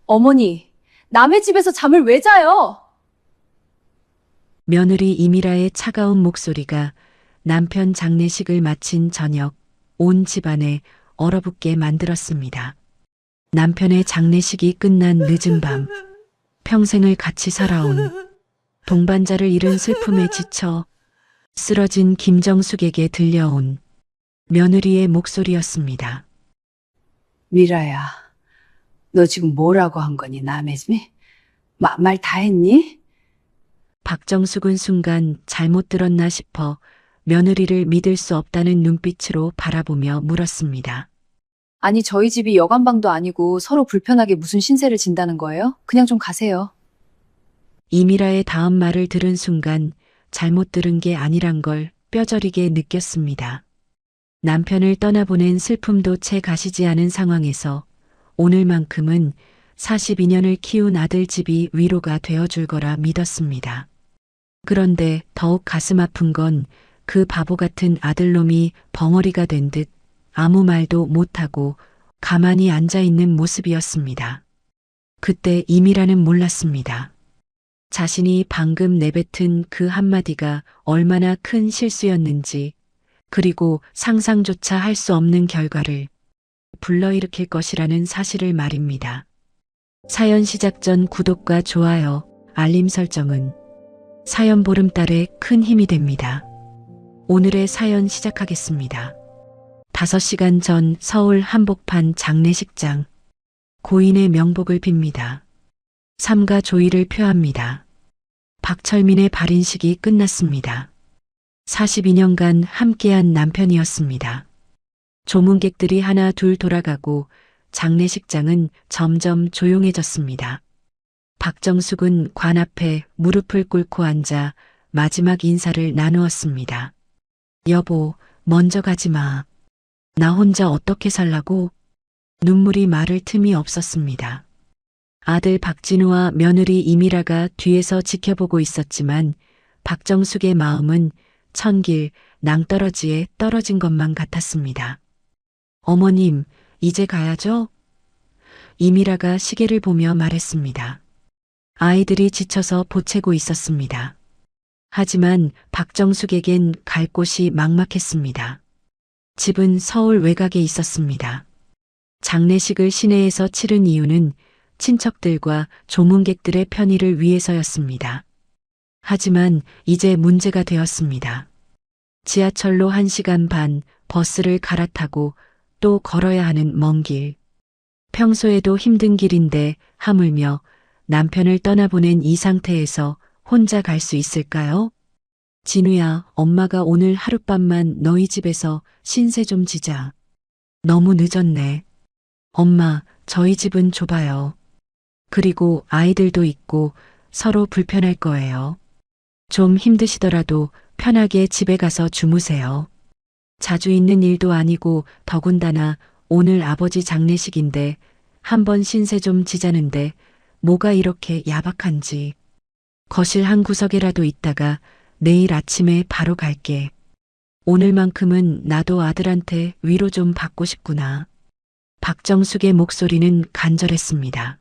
어머니, 남의 집에서 잠을 왜 자요? 며느리 이미라의 차가운 목소리가 남편 장례식을 마친 저녁 온 집안에 얼어붙게 만들었습니다. 남편의 장례식이 끝난 늦은 밤, 평생을 같이 살아온 동반자를 잃은 슬픔에 지쳐 쓰러진 김정숙에게 들려온 며느리의 목소리였습니다. 미라야, 너 지금 뭐라고 한 거니, 남의 집이? 말 다 했니? 박정숙은 순간 잘못 들었나 싶어 며느리를 믿을 수 없다는 눈빛으로 바라보며 물었습니다. 아니, 저희 집이 여관방도 아니고 서로 불편하게 무슨 신세를 진다는 거예요? 그냥 좀 가세요. 이미라의 다음 말을 들은 순간 잘못 들은 게 아니란 걸 뼈저리게 느꼈습니다. 남편을 떠나보낸 슬픔도 채 가시지 않은 상황에서 오늘만큼은 42년을 키운 아들 집이 위로가 되어줄 거라 믿었습니다. 그런데 더욱 가슴 아픈 건 그 바보 같은 아들놈이 벙어리가 된 듯 아무 말도 못하고 가만히 앉아 있는 모습이었습니다. 그때 이미라는 몰랐습니다. 자신이 방금 내뱉은 그 한마디가 얼마나 큰 실수였는지, 그리고 상상조차 할 수 없는 결과를 불러일으킬 것이라는 사실을 말입니다. 사연 시작 전 구독과 좋아요, 알림 설정은 사연 보름달에 큰 힘이 됩니다. 오늘의 사연 시작하겠습니다. 5시간 전 서울 한복판 장례식장. 고인의 명복을 빕니다. 삼가 조의를 표합니다. 박철민의 발인식이 끝났습니다. 42년간 함께한 남편이었습니다. 조문객들이 하나 둘 돌아가고 장례식장은 점점 조용해졌습니다. 박정숙은 관 앞에 무릎을 꿇고 앉아 마지막 인사를 나누었습니다. 여보, 먼저 가지 마. 나 혼자 어떻게 살라고? 눈물이 마를 틈이 없었습니다. 아들 박진우와 며느리 이미라가 뒤에서 지켜보고 있었지만 박정숙의 마음은 천길 낭떠러지에 떨어진 것만 같았습니다. 어머님, 이제 가야죠? 이미라가 시계를 보며 말했습니다. 아이들이 지쳐서 보채고 있었습니다. 하지만 박정숙에겐 갈 곳이 막막했습니다. 집은 서울 외곽에 있었습니다. 장례식을 시내에서 치른 이유는 친척들과 조문객들의 편의를 위해서였습니다. 하지만 이제 문제가 되었습니다. 지하철로 1시간 반 버스를 갈아타고 또 걸어야 하는 먼 길. 평소에도 힘든 길인데 하물며 남편을 떠나보낸 이 상태에서 혼자 갈 수 있을까요? 진우야, 엄마가 오늘 하룻밤만 너희 집에서 신세 좀 지자. 너무 늦었네. 엄마, 저희 집은 좁아요. 그리고 아이들도 있고 서로 불편할 거예요. 좀 힘드시더라도 편하게 집에 가서 주무세요. 자주 있는 일도 아니고 더군다나 오늘 아버지 장례식인데 한번 신세 좀 지자는데 뭐가 이렇게 야박한지. 거실 한 구석에라도 있다가 내일 아침에 바로 갈게. 오늘만큼은 나도 아들한테 위로 좀 받고 싶구나. 박정숙의 목소리는 간절했습니다.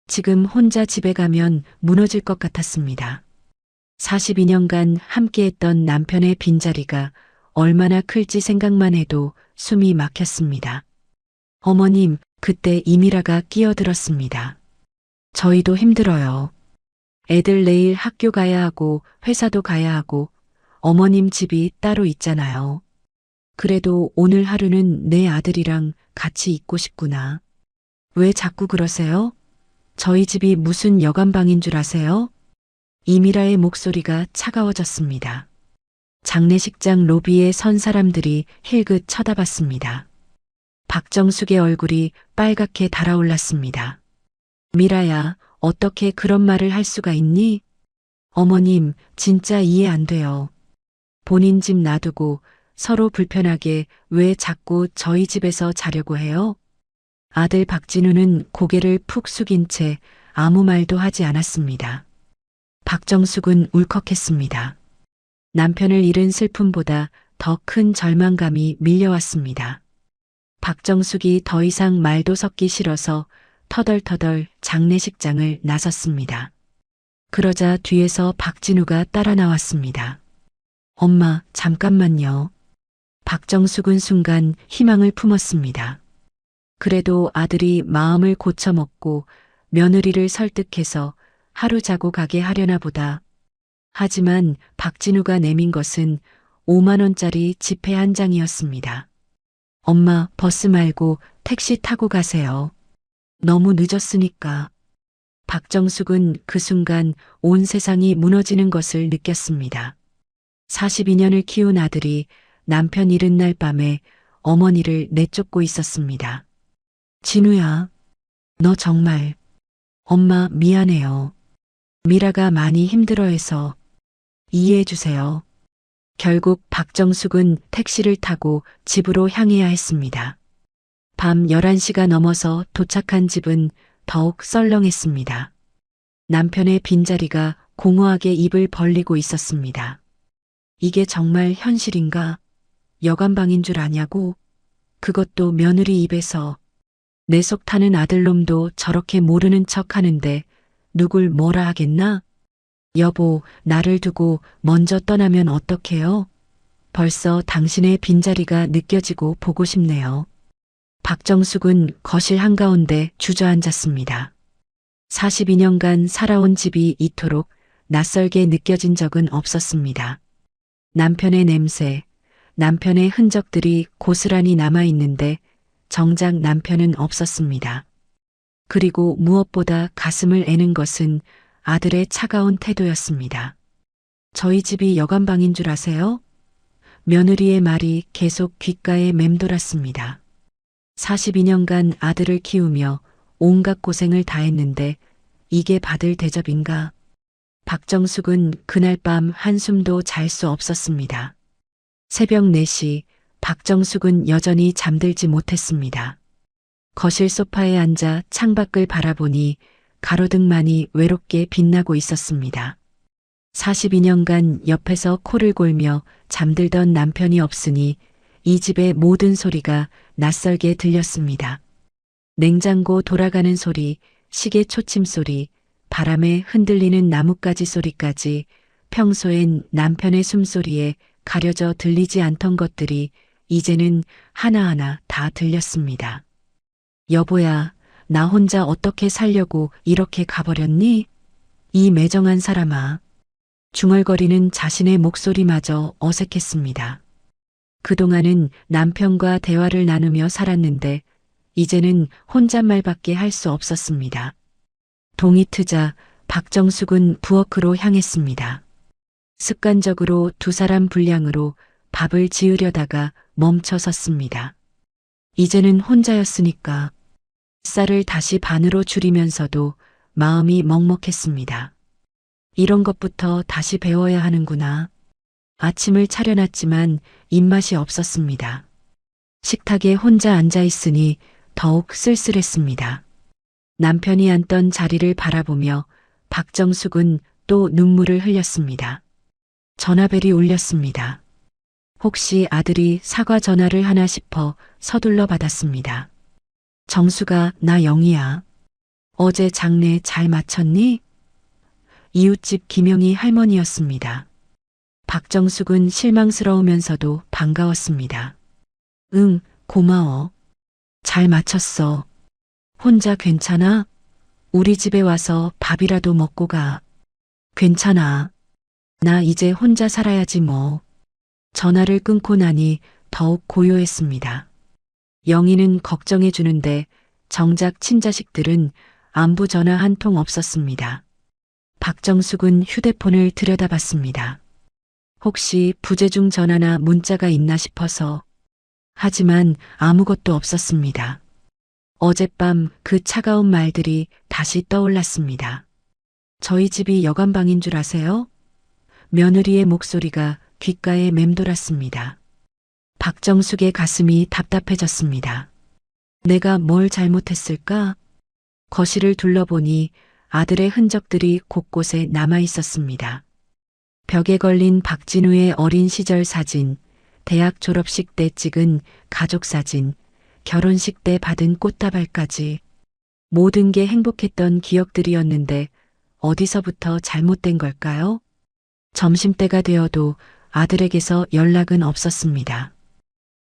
지금 혼자 집에 가면 무너질 것 같았습니다. 42년간 함께했던 남편의 빈자리가 얼마나 클지 생각만 해도 숨이 막혔습니다. 어머님, 그때 이미라가 끼어들었습니다. 저희도 힘들어요. 애들 내일 학교 가야 하고 회사도 가야 하고 어머님 집이 따로 있잖아요. 그래도 오늘 하루는 내 아들이랑 같이 있고 싶구나. 왜 자꾸 그러세요? 저희 집이 무슨 여관방인 줄 아세요? 이미라의 목소리가 차가워졌습니다. 장례식장 로비에 선 사람들이 힐긋 쳐다봤습니다. 박정숙의 얼굴이 빨갛게 달아올랐습니다. 미라야, 어떻게 그런 말을 할 수가 있니? 어머님, 진짜 이해 안 돼요. 본인 집 놔두고 서로 불편하게 왜 자꾸 저희 집에서 자려고 해요? 아들 박진우는 고개를 푹 숙인 채 아무 말도 하지 않았습니다. 박정숙은 울컥했습니다. 남편을 잃은 슬픔보다 더 큰 절망감이 밀려왔습니다. 박정숙이 더 이상 말도 섞기 싫어서 터덜터덜 장례식장을 나섰습니다. 그러자 뒤에서 박진우가 따라 나왔습니다. 엄마, 잠깐만요. 박정숙은 순간 희망을 품었습니다. 그래도 아들이 마음을 고쳐먹고 며느리를 설득해서 하루 자고 가게 하려나 보다. 하지만 박진우가 내민 것은 5만 원짜리 지폐 한 장이었습니다. 엄마, 버스 말고 택시 타고 가세요. 너무 늦었으니까. 박정숙은 그 순간 온 세상이 무너지는 것을 느꼈습니다. 42년을 키운 아들이 남편 잃은 날 밤에 어머니를 내쫓고 있었습니다. 진우야, 너 정말. 엄마 미안해요. 미라가 많이 힘들어해서 이해해 주세요. 결국 박정숙은 택시를 타고 집으로 향해야 했습니다. 밤 11시가 넘어서 도착한 집은 더욱 썰렁했습니다. 남편의 빈자리가 공허하게 입을 벌리고 있었습니다. 이게 정말 현실인가? 여관방인 줄 아냐고? 그것도 며느리 입에서. 내 속 타는 아들놈도 저렇게 모르는 척 하는데 누굴 뭐라 하겠나? 여보, 나를 두고 먼저 떠나면 어떡해요? 벌써 당신의 빈자리가 느껴지고 보고 싶네요. 박정숙은 거실 한가운데 주저앉았습니다. 42년간 살아온 집이 이토록 낯설게 느껴진 적은 없었습니다. 남편의 냄새, 남편의 흔적들이 고스란히 남아있는데 정작 남편은 없었습니다. 그리고 무엇보다 가슴을 애는 것은 아들의 차가운 태도였습니다. 저희 집이 여관방인 줄 아세요? 며느리의 말이 계속 귓가에 맴돌았습니다. 42년간 아들을 키우며 온갖 고생을 다했는데 이게 받을 대접인가? 박정숙은 그날 밤 한숨도 잘 수 없었습니다. 새벽 4시 박정숙은 여전히 잠들지 못했습니다. 거실 소파에 앉아 창밖을 바라보니 가로등만이 외롭게 빛나고 있었습니다. 42년간 옆에서 코를 골며 잠들던 남편이 없으니 이 집의 모든 소리가 낯설게 들렸습니다. 냉장고 돌아가는 소리, 시계 초침 소리, 바람에 흔들리는 나뭇가지 소리까지 평소엔 남편의 숨소리에 가려져 들리지 않던 것들이 이제는 하나하나 다 들렸습니다. 여보야, 나 혼자 어떻게 살려고 이렇게 가버렸니? 이 매정한 사람아. 중얼거리는 자신의 목소리마저 어색했습니다. 그동안은 남편과 대화를 나누며 살았는데 이제는 혼잣말밖에 할 수 없었습니다. 동이 트자 박정숙은 부엌으로 향했습니다. 습관적으로 두 사람 분량으로 밥을 지으려다가 멈춰 섰습니다. 이제는 혼자였으니까 쌀을 다시 반으로 줄이면서도 마음이 먹먹했습니다. 이런 것부터 다시 배워야 하는구나. 아침을 차려놨지만 입맛이 없었습니다. 식탁에 혼자 앉아 있으니 더욱 쓸쓸했습니다. 남편이 앉던 자리를 바라보며 박정숙은 또 눈물을 흘렸습니다. 전화벨이 울렸습니다. 혹시 아들이 사과 전화를 하나 싶어 서둘러 받았습니다. 정수가, 나 영희야. 어제 장례 잘 마쳤니? 이웃집 김영희 할머니였습니다. 박정숙은 실망스러우면서도 반가웠습니다. 응, 고마워. 잘 마쳤어. 혼자 괜찮아? 우리 집에 와서 밥이라도 먹고 가. 괜찮아. 나 이제 혼자 살아야지 뭐. 전화를 끊고 나니 더욱 고요했습니다. 영희는 걱정해 주는데 정작 친자식들은 안부 전화 한 통 없었습니다. 박정숙은 휴대폰을 들여다봤습니다. 혹시 부재중 전화나 문자가 있나 싶어서. 하지만 아무것도 없었습니다. 어젯밤 그 차가운 말들이 다시 떠올랐습니다. 저희 집이 여관방인 줄 아세요? 며느리의 목소리가 귓가에 맴돌았습니다. 박정숙의 가슴이 답답해졌습니다. 내가 뭘 잘못했을까? 거실을 둘러보니 아들의 흔적들이 곳곳에 남아 있었습니다. 벽에 걸린 박진우의 어린 시절 사진, 대학 졸업식 때 찍은 가족 사진, 결혼식 때 받은 꽃다발까지. 모든 게 행복했던 기억들이었는데 어디서부터 잘못된 걸까요? 점심때가 되어도 아들에게서 연락은 없었습니다.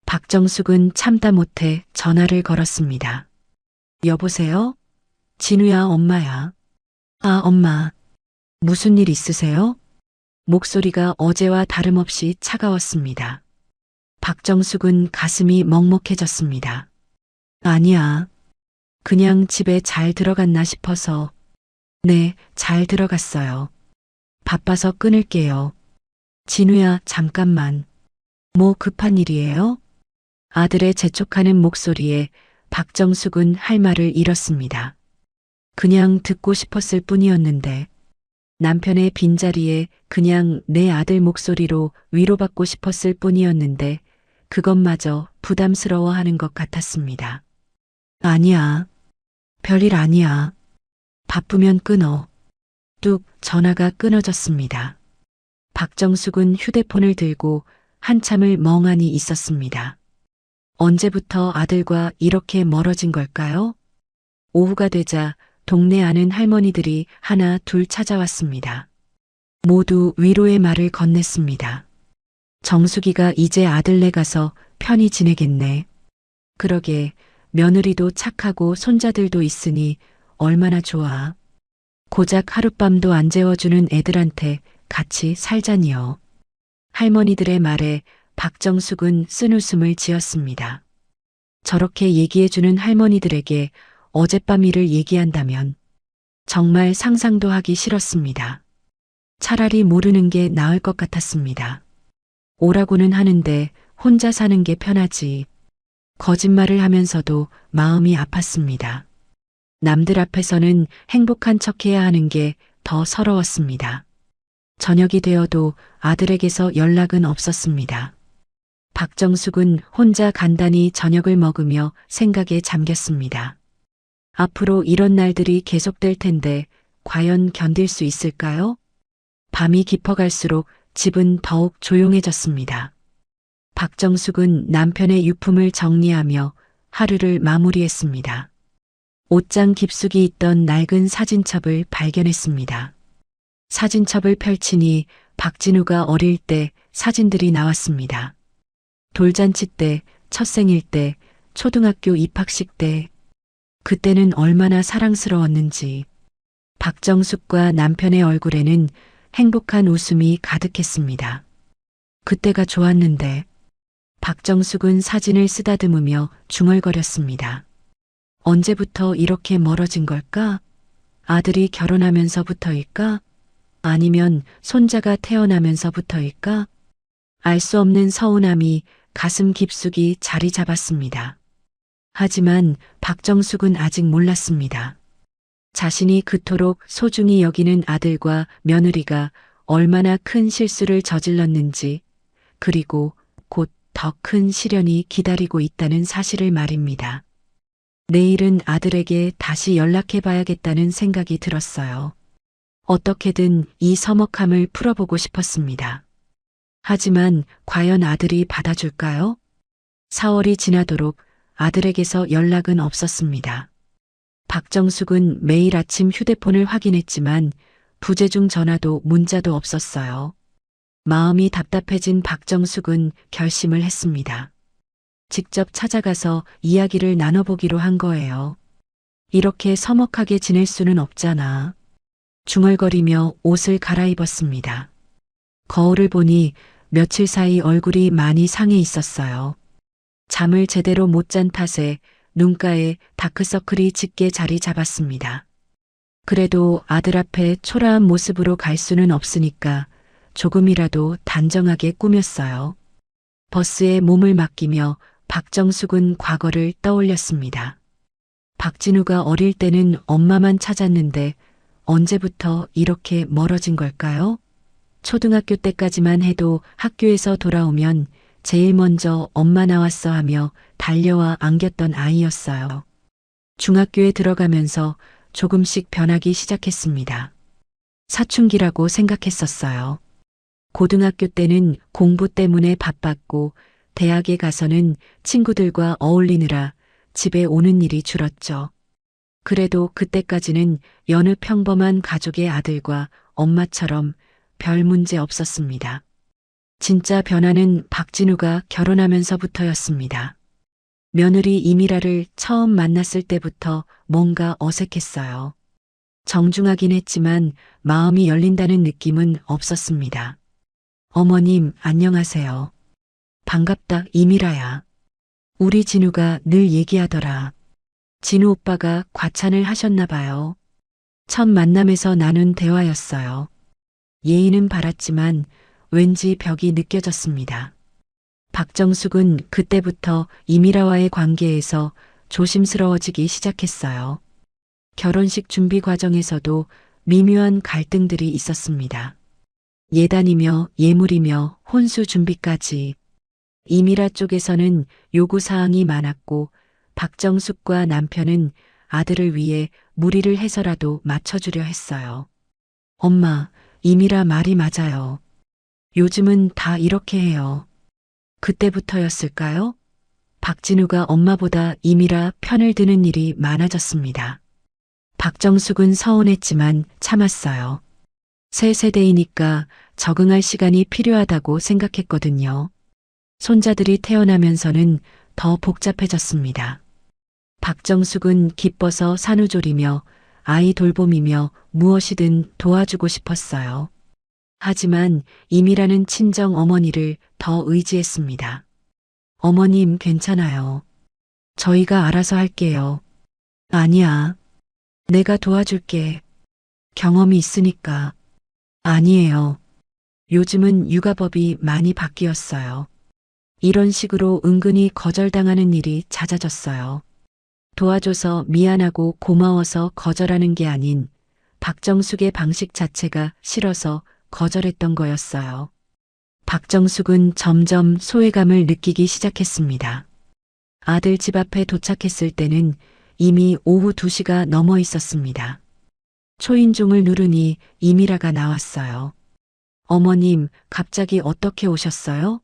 박정숙은 참다 못해 전화를 걸었습니다. 여보세요? 진우야, 엄마야. 아, 엄마. 무슨 일 있으세요? 목소리가 어제와 다름없이 차가웠습니다. 박정숙은 가슴이 먹먹해졌습니다. 아니야. 그냥 집에 잘 들어갔나 싶어서. 네, 잘 들어갔어요. 바빠서 끊을게요. 진우야, 잠깐만. 뭐 급한 일이에요? 아들의 재촉하는 목소리에 박정숙은 할 말을 잃었습니다. 그냥 듣고 싶었을 뿐이었는데 남편의 빈자리에 그냥 내 아들 목소리로 위로받고 싶었을 뿐이었는데 그것마저 부담스러워하는 것 같았습니다. 아니야. 별일 아니야. 바쁘면 끊어. 뚝 전화가 끊어졌습니다. 박정숙은 휴대폰을 들고 한참을 멍하니 있었습니다. 언제부터 아들과 이렇게 멀어진 걸까요? 오후가 되자 동네 아는 할머니들이 하나 둘 찾아왔습니다. 모두 위로의 말을 건넸습니다. 정숙이가 이제 아들네 가서 편히 지내겠네. 그러게 며느리도 착하고 손자들도 있으니 얼마나 좋아. 고작 하룻밤도 안 재워주는 애들한테 같이 살자니요. 할머니들의 말에 박정숙은 쓴웃음을 지었습니다. 저렇게 얘기해주는 할머니들에게 어젯밤 일을 얘기한다면 정말 상상도 하기 싫었습니다. 차라리 모르는 게 나을 것 같았습니다. 오라고는 하는데 혼자 사는 게 편하지. 거짓말을 하면서도 마음이 아팠습니다. 남들 앞에서는 행복한 척해야 하는 게 더 서러웠습니다. 저녁이 되어도 아들에게서 연락은 없었습니다. 박정숙은 혼자 간단히 저녁을 먹으며 생각에 잠겼습니다. 앞으로 이런 날들이 계속될 텐데 과연 견딜 수 있을까요? 밤이 깊어갈수록 집은 더욱 조용해졌습니다. 박정숙은 남편의 유품을 정리하며 하루를 마무리했습니다. 옷장 깊숙이 있던 낡은 사진첩을 발견했습니다. 사진첩을 펼치니 박진우가 어릴 때 사진들이 나왔습니다. 돌잔치 때, 첫 생일 때, 초등학교 입학식 때, 그때는 얼마나 사랑스러웠는지. 박정숙과 남편의 얼굴에는 행복한 웃음이 가득했습니다. 그때가 좋았는데. 박정숙은 사진을 쓰다듬으며 중얼거렸습니다. 언제부터 이렇게 멀어진 걸까? 아들이 결혼하면서부터일까? 아니면 손자가 태어나면서부터일까? 알 수 없는 서운함이 가슴 깊숙이 자리 잡았습니다. 하지만 박정숙은 아직 몰랐습니다. 자신이 그토록 소중히 여기는 아들과 며느리가 얼마나 큰 실수를 저질렀는지, 그리고 곧 더 큰 시련이 기다리고 있다는 사실을 말입니다. 내일은 아들에게 다시 연락해 봐야겠다는 생각이 들었어요. 어떻게든 이 서먹함을 풀어보고 싶었습니다. 하지만 과연 아들이 받아줄까요? 4월이 지나도록 아들에게서 연락은 없었습니다. 박정숙은 매일 아침 휴대폰을 확인했지만 부재중 전화도 문자도 없었어요. 마음이 답답해진 박정숙은 결심을 했습니다. 직접 찾아가서 이야기를 나눠보기로 한 거예요. 이렇게 서먹하게 지낼 수는 없잖아. 중얼거리며 옷을 갈아입었습니다. 거울을 보니 며칠 사이 얼굴이 많이 상해 있었어요. 잠을 제대로 못 잔 탓에 눈가에 다크서클이 짙게 자리 잡았습니다. 그래도 아들 앞에 초라한 모습으로 갈 수는 없으니까 조금이라도 단정하게 꾸몄어요. 버스에 몸을 맡기며 박정숙은 과거를 떠올렸습니다. 박진우가 어릴 때는 엄마만 찾았는데 언제부터 이렇게 멀어진 걸까요? 초등학교 때까지만 해도 학교에서 돌아오면 제일 먼저 엄마 나왔어 하며 달려와 안겼던 아이였어요. 중학교에 들어가면서 조금씩 변하기 시작했습니다. 사춘기라고 생각했었어요. 고등학교 때는 공부 때문에 바빴고 대학에 가서는 친구들과 어울리느라 집에 오는 일이 줄었죠. 그래도 그때까지는 여느 평범한 가족의 아들과 엄마처럼 별 문제 없었습니다. 진짜 변화는 박진우가 결혼하면서부터였습니다. 며느리 이미라를 처음 만났을 때부터 뭔가 어색했어요. 정중하긴 했지만 마음이 열린다는 느낌은 없었습니다. 어머님, 안녕하세요. 반갑다, 이미라야. 우리 진우가 늘 얘기하더라. 진우 오빠가 과찬을 하셨나 봐요. 첫 만남에서 나눈 대화였어요. 예의는 바랐지만 왠지 벽이 느껴졌습니다. 박정숙은 그때부터 이미라와의 관계에서 조심스러워지기 시작했어요. 결혼식 준비 과정에서도 미묘한 갈등들이 있었습니다. 예단이며 예물이며 혼수 준비까지. 이미라 쪽에서는 요구사항이 많았고 박정숙과 남편은 아들을 위해 무리를 해서라도 맞춰주려 했어요. 엄마, 이미라 말이 맞아요. 요즘은 다 이렇게 해요. 그때부터였을까요? 박진우가 엄마보다 이미라 편을 드는 일이 많아졌습니다. 박정숙은 서운했지만 참았어요. 새 세대이니까 적응할 시간이 필요하다고 생각했거든요. 손자들이 태어나면서는 더 복잡해졌습니다. 박정숙은 기뻐서 산후조리며 아이 돌봄이며 무엇이든 도와주고 싶었어요. 하지만 이미라는 친정 어머니를 더 의지했습니다. 어머님, 괜찮아요. 저희가 알아서 할게요. 아니야. 내가 도와줄게. 경험이 있으니까. 아니에요. 요즘은 육아법이 많이 바뀌었어요. 이런 식으로 은근히 거절당하는 일이 잦아졌어요. 도와줘서 미안하고 고마워서 거절하는 게 아닌 박정숙의 방식 자체가 싫어서 거절했던 거였어요. 박정숙은 점점 소외감을 느끼기 시작했습니다. 아들 집 앞에 도착했을 때는 이미 오후 2시가 넘어 있었습니다. 초인종을 누르니 이미라가 나왔어요. 어머님, 갑자기 어떻게 오셨어요?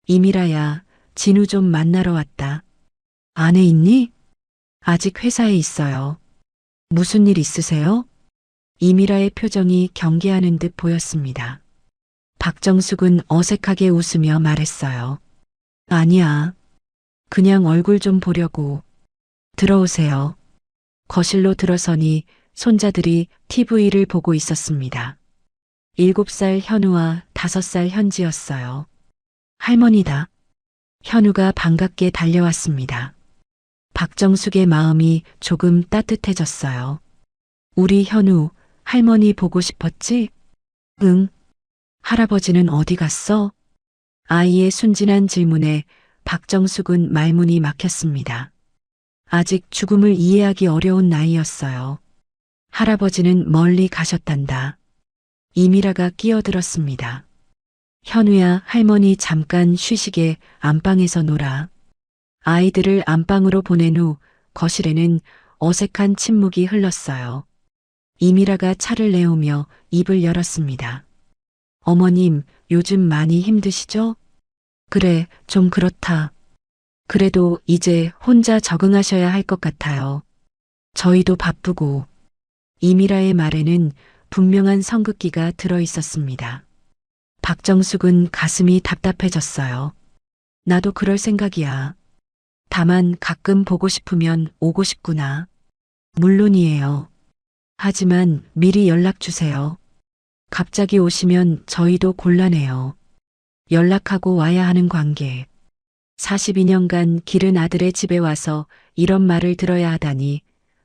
이미라야, 진우 좀 만나러 왔다. 안에 있니? 아직 회사에 있어요. 무슨 일 있으세요? 이미라의 표정이 경계하는 듯 보였습니다. 박정숙은 어색하게 웃으며 말했어요. 아니야. 그냥 얼굴 좀 보려고. 들어오세요. 거실로 들어서니 손자들이 TV를 보고 있었습니다. 7살 현우와 5살 현지였어요. 할머니다. 현우가 반갑게 달려왔습니다. 박정숙의 마음이 조금 따뜻해졌어요. 우리 현우, 할머니 보고 싶었지? 응. 할아버지는 어디 갔어? 아이의 순진한 질문에 박정숙은 말문이 막혔습니다. 아직 죽음을 이해하기 어려운 나이였어요. 할아버지는 멀리 가셨단다. 이미라가 끼어들었습니다. 현우야, 할머니 잠깐 쉬시게 안방에서 놀아. 아이들을 안방으로 보낸 후 거실에는 어색한 침묵이 흘렀어요. 이미라가 차를 내오며 입을 열었습니다. 어머님, 요즘 많이 힘드시죠? 그래, 좀 그렇다. 그래도 이제 혼자 적응하셔야 할 것 같아요. 저희도 바쁘고. 이미라의 말에는 분명한 성급기가 들어 있었습니다. 박정숙은 가슴이 답답해졌어요. 나도 그럴 생각이야. 다만 가끔 보고 싶으면 오고 싶구나. 물론이에요. 하지만 미리 연락 주세요. 갑자기 오시면 저희도 곤란해요. 연락하고 와야 하는 관계. 42년간 기른 아들의 집에 와서 이런 말을 들어야 하다니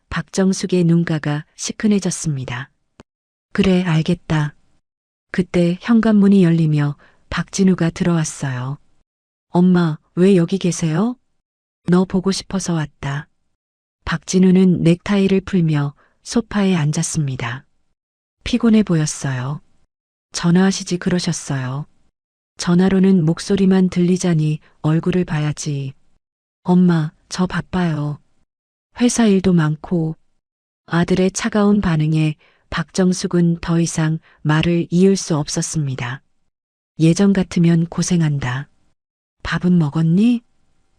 박정숙의 눈가가 시큰해졌습니다. 그래, 알겠다. 그때 현관문이 열리며 박진우가 들어왔어요. 엄마, 왜 여기 계세요? 너 보고 싶어서 왔다. 박진우는 넥타이를 풀며 소파에 앉았습니다. 피곤해 보였어요. 전화하시지 그러셨어요. 전화로는 목소리만 들리자니 얼굴을 봐야지. 엄마, 저 바빠요. 회사 일도 많고. 아들의 차가운 반응에 박정숙은 더 이상 말을 이을 수 없었습니다. 예전 같으면 고생한다. 밥은 먹었니?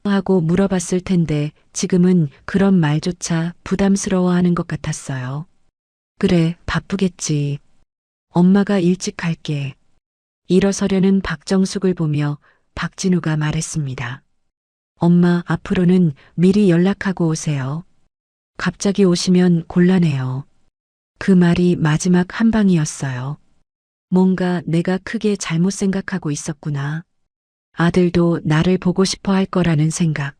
하고 물어봤을 텐데 지금은 그런 말조차 부담스러워하는 것 같았어요. 그래, 바쁘겠지. 엄마가 일찍 갈게. 일어서려는 박정숙을 보며 박진우가 말했습니다. 엄마, 앞으로는 미리 연락하고 오세요. 갑자기 오시면 곤란해요. 그 말이 마지막 한 방이었어요. 뭔가 내가 크게 잘못 생각하고 있었구나. 아들도 나를 보고 싶어 할 거라는 생각.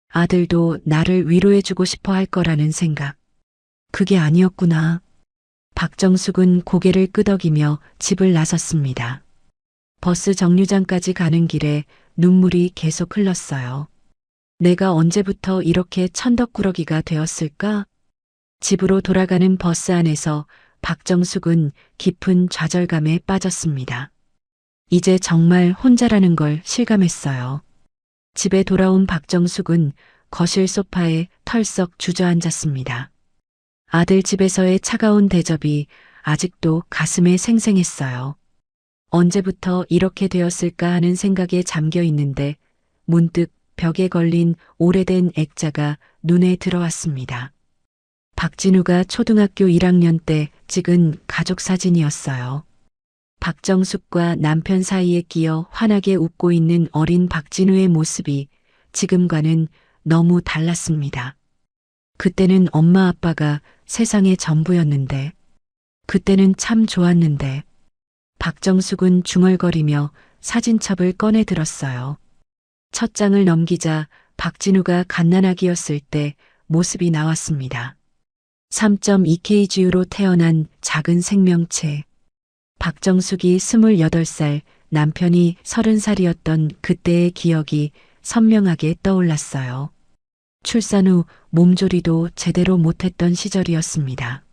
아들도 나를 위로해주고 싶어 할 거라는 생각. 그게 아니었구나. 박정숙은 고개를 끄덕이며 집을 나섰습니다. 버스 정류장까지 가는 길에 눈물이 계속 흘렀어요. 내가 언제부터 이렇게 천덕꾸러기가 되었을까? 집으로 돌아가는 버스 안에서 박정숙은 깊은 좌절감에 빠졌습니다. 이제 정말 혼자라는 걸 실감했어요. 집에 돌아온 박정숙은 거실 소파에 털썩 주저앉았습니다. 아들 집에서의 차가운 대접이 아직도 가슴에 생생했어요. 언제부터 이렇게 되었을까 하는 생각에 잠겨 있는데 문득 벽에 걸린 오래된 액자가 눈에 들어왔습니다. 박진우가 초등학교 1학년 때 찍은 가족 사진이었어요. 박정숙과 남편 사이에 끼어 환하게 웃고 있는 어린 박진우의 모습이 지금과는 너무 달랐습니다. 그때는 엄마 아빠가 세상의 전부였는데, 그때는 참 좋았는데, 박정숙은 중얼거리며 사진첩을 꺼내 들었어요. 첫 장을 넘기자 박진우가 갓난아기였을 때 모습이 나왔습니다. 3.2kg로 태어난 작은 생명체. 박정숙이 28살, 남편이 30살이었던 그때의 기억이 선명하게 떠올랐어요. 출산 후 몸조리도 제대로 못했던 시절이었습니다.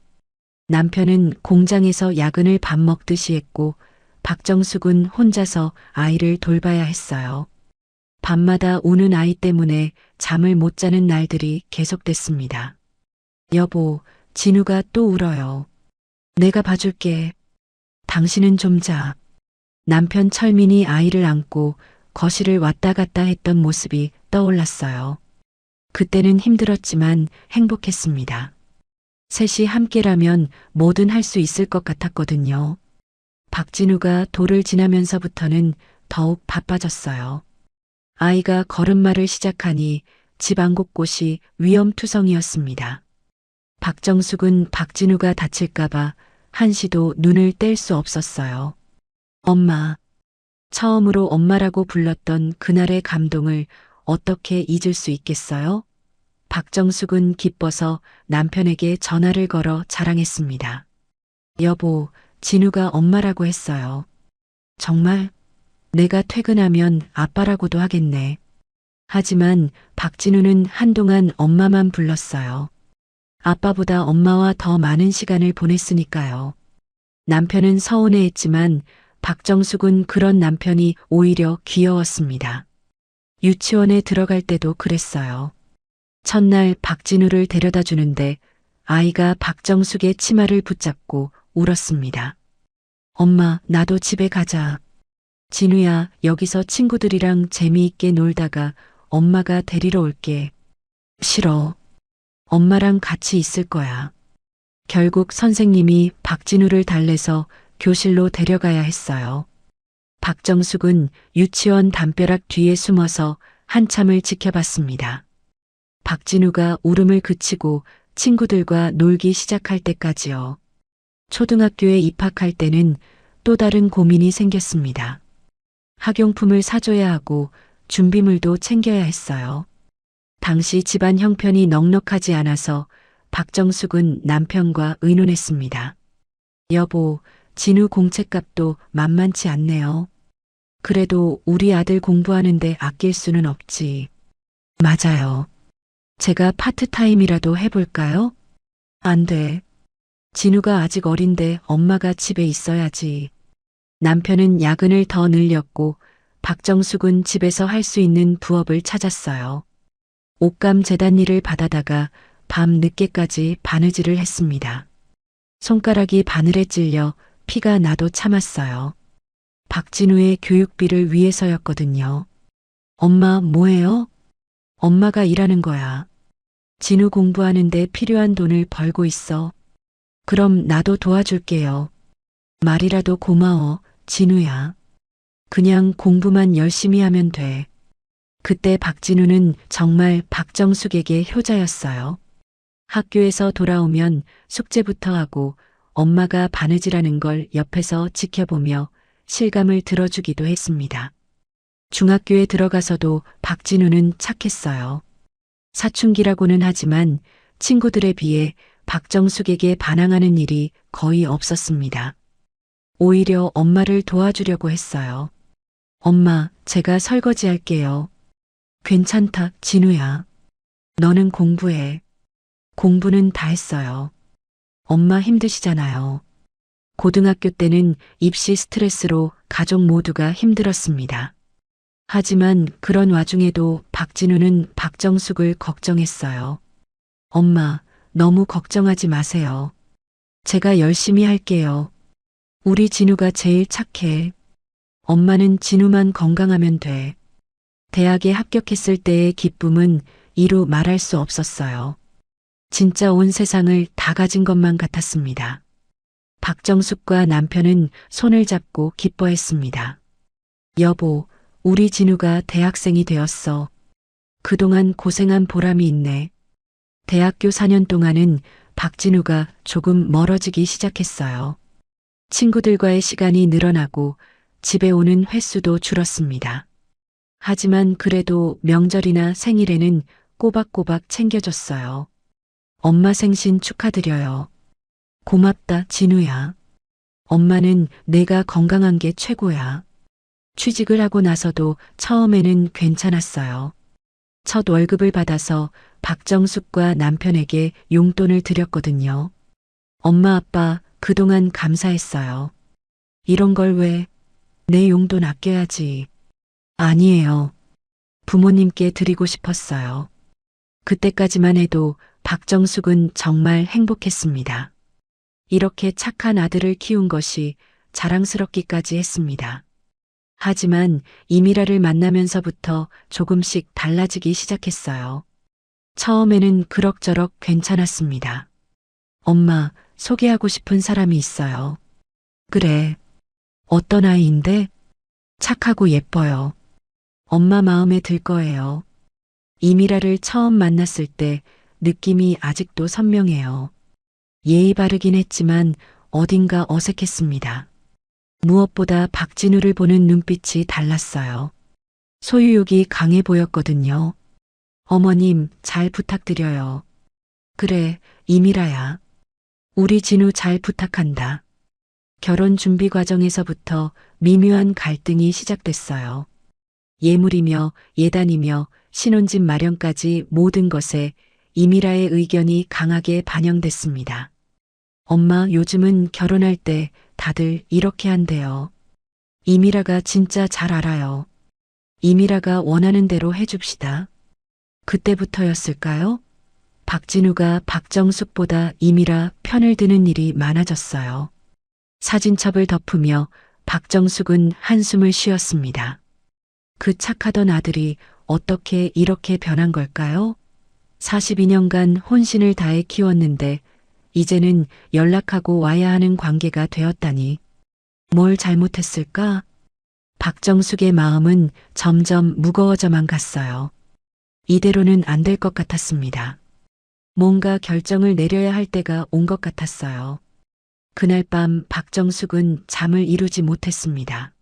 남편은 공장에서 야근을 밥 먹듯이 했고 박정숙은 혼자서 아이를 돌봐야 했어요. 밤마다 우는 아이 때문에 잠을 못 자는 날들이 계속됐습니다. 여보, 진우가 또 울어요. 내가 봐줄게. 당신은 좀 자. 남편 철민이 아이를 안고 거실을 왔다 갔다 했던 모습이 떠올랐어요. 그때는 힘들었지만 행복했습니다. 셋이 함께라면 뭐든 할 수 있을 것 같았거든요. 박진우가 돌을 지나면서부터는 더욱 바빠졌어요. 아이가 걸음마를 시작하니 집안 곳곳이 위험투성이었습니다. 박정숙은 박진우가 다칠까봐 한시도 눈을 뗄 수 없었어요. 엄마. 처음으로 엄마라고 불렀던 그날의 감동을 어떻게 잊을 수 있겠어요? 박정숙은 기뻐서 남편에게 전화를 걸어 자랑했습니다. 여보, 진우가 엄마라고 했어요. 정말? 내가 퇴근하면 아빠라고도 하겠네. 하지만 박진우는 한동안 엄마만 불렀어요. 아빠보다 엄마와 더 많은 시간을 보냈으니까요. 남편은 서운해했지만 박정숙은 그런 남편이 오히려 귀여웠습니다. 유치원에 들어갈 때도 그랬어요. 첫날 박진우를 데려다 주는데 아이가 박정숙의 치마를 붙잡고 울었습니다. 엄마, 나도 집에 가자. 진우야, 여기서 친구들이랑 재미있게 놀다가 엄마가 데리러 올게. 싫어. 엄마랑 같이 있을 거야. 결국 선생님이 박진우를 달래서 교실로 데려가야 했어요. 박정숙은 유치원 담벼락 뒤에 숨어서 한참을 지켜봤습니다. 박진우가 울음을 그치고 친구들과 놀기 시작할 때까지요. 초등학교에 입학할 때는 또 다른 고민이 생겼습니다. 학용품을 사줘야 하고 준비물도 챙겨야 했어요. 당시 집안 형편이 넉넉하지 않아서 박정숙은 남편과 의논했습니다. 여보, 진우 공책값도 만만치 않네요. 그래도 우리 아들 공부하는데 아낄 수는 없지. 맞아요. 제가 파트타임이라도 해볼까요? 안 돼. 진우가 아직 어린데 엄마가 집에 있어야지. 남편은 야근을 더 늘렸고 박정숙은 집에서 할 수 있는 부업을 찾았어요. 옷감 재단 일을 받아다가 밤 늦게까지 바느질을 했습니다. 손가락이 바늘에 찔려 피가 나도 참았어요. 박진우의 교육비를 위해서였거든요. 엄마, 뭐해요? 엄마가 일하는 거야. 진우 공부하는데 필요한 돈을 벌고 있어. 그럼 나도 도와줄게요. 말이라도 고마워, 진우야. 그냥 공부만 열심히 하면 돼. 그때 박진우는 정말 박정숙에게 효자였어요. 학교에서 돌아오면 숙제부터 하고 엄마가 바느질하는 걸 옆에서 지켜보며 실감을 들어주기도 했습니다. 중학교에 들어가서도 박진우는 착했어요. 사춘기라고는 하지만 친구들에 비해 박정숙에게 반항하는 일이 거의 없었습니다. 오히려 엄마를 도와주려고 했어요. 엄마, 제가 설거지 할게요. 괜찮다, 진우야. 너는 공부해. 공부는 다 했어요. 엄마 힘드시잖아요. 고등학교 때는 입시 스트레스로 가족 모두가 힘들었습니다. 하지만 그런 와중에도 박진우는 박정숙을 걱정했어요. 엄마, 너무 걱정하지 마세요. 제가 열심히 할게요. 우리 진우가 제일 착해. 엄마는 진우만 건강하면 돼. 대학에 합격했을 때의 기쁨은 이루 말할 수 없었어요. 진짜 온 세상을 다 가진 것만 같았습니다. 박정숙과 남편은 손을 잡고 기뻐했습니다. 여보, 우리 진우가 대학생이 되었어. 그동안 고생한 보람이 있네. 대학교 4년 동안은 박진우가 조금 멀어지기 시작했어요. 친구들과의 시간이 늘어나고 집에 오는 횟수도 줄었습니다. 하지만 그래도 명절이나 생일에는 꼬박꼬박 챙겨줬어요. 엄마 생신 축하드려요. 고맙다, 진우야. 엄마는 내가 건강한 게 최고야. 취직을 하고 나서도 처음에는 괜찮았어요. 첫 월급을 받아서 박정숙과 남편에게 용돈을 드렸거든요. 엄마, 아빠, 그동안 감사했어요. 이런 걸 왜? 내 용돈 아껴야지. 아니에요. 부모님께 드리고 싶었어요. 그때까지만 해도 박정숙은 정말 행복했습니다. 이렇게 착한 아들을 키운 것이 자랑스럽기까지 했습니다. 하지만 이미라를 만나면서부터 조금씩 달라지기 시작했어요. 처음에는 그럭저럭 괜찮았습니다. 엄마, 소개하고 싶은 사람이 있어요. 그래. 어떤 아이인데? 착하고 예뻐요. 엄마 마음에 들 거예요. 이미라를 처음 만났을 때 느낌이 아직도 선명해요. 예의 바르긴 했지만 어딘가 어색했습니다. 무엇보다 박진우를 보는 눈빛이 달랐어요. 소유욕이 강해 보였거든요. 어머님, 잘 부탁드려요. 그래, 이미라야. 우리 진우 잘 부탁한다. 결혼 준비 과정에서부터 미묘한 갈등이 시작됐어요. 예물이며 예단이며 신혼집 마련까지 모든 것에 이미라의 의견이 강하게 반영됐습니다. 엄마, 요즘은 결혼할 때 다들 이렇게 한대요. 이미라가 진짜 잘 알아요. 이미라가 원하는 대로 해줍시다. 그때부터였을까요? 박진우가 박정숙보다 이미라 편을 드는 일이 많아졌어요. 사진첩을 덮으며 박정숙은 한숨을 쉬었습니다. 그 착하던 아들이 어떻게 이렇게 변한 걸까요? 42년간 혼신을 다해 키웠는데 이제는 연락하고 와야 하는 관계가 되었다니. 뭘 잘못했을까? 박정숙의 마음은 점점 무거워져만 갔어요. 이대로는 안 될 것 같았습니다. 뭔가 결정을 내려야 할 때가 온 것 같았어요. 그날 밤 박정숙은 잠을 이루지 못했습니다.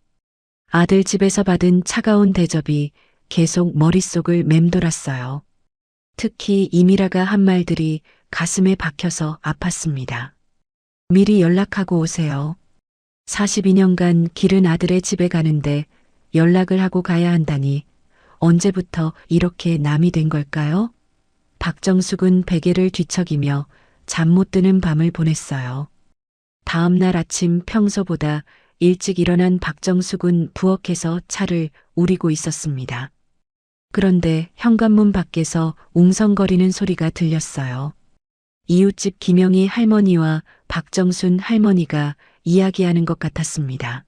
아들 집에서 받은 차가운 대접이 계속 머릿속을 맴돌았어요. 특히 이미라가 한 말들이 가슴에 박혀서 아팠습니다. 미리 연락하고 오세요. 42년간 기른 아들의 집에 가는데 연락을 하고 가야 한다니 언제부터 이렇게 남이 된 걸까요? 박정숙은 베개를 뒤척이며 잠 못 드는 밤을 보냈어요. 다음 날 아침 평소보다 일찍 일어난 박정숙은 부엌에서 차를 우리고 있었습니다. 그런데 현관문 밖에서 웅성거리는 소리가 들렸어요. 이웃집 김영희 할머니와 박정순 할머니가 이야기하는 것 같았습니다.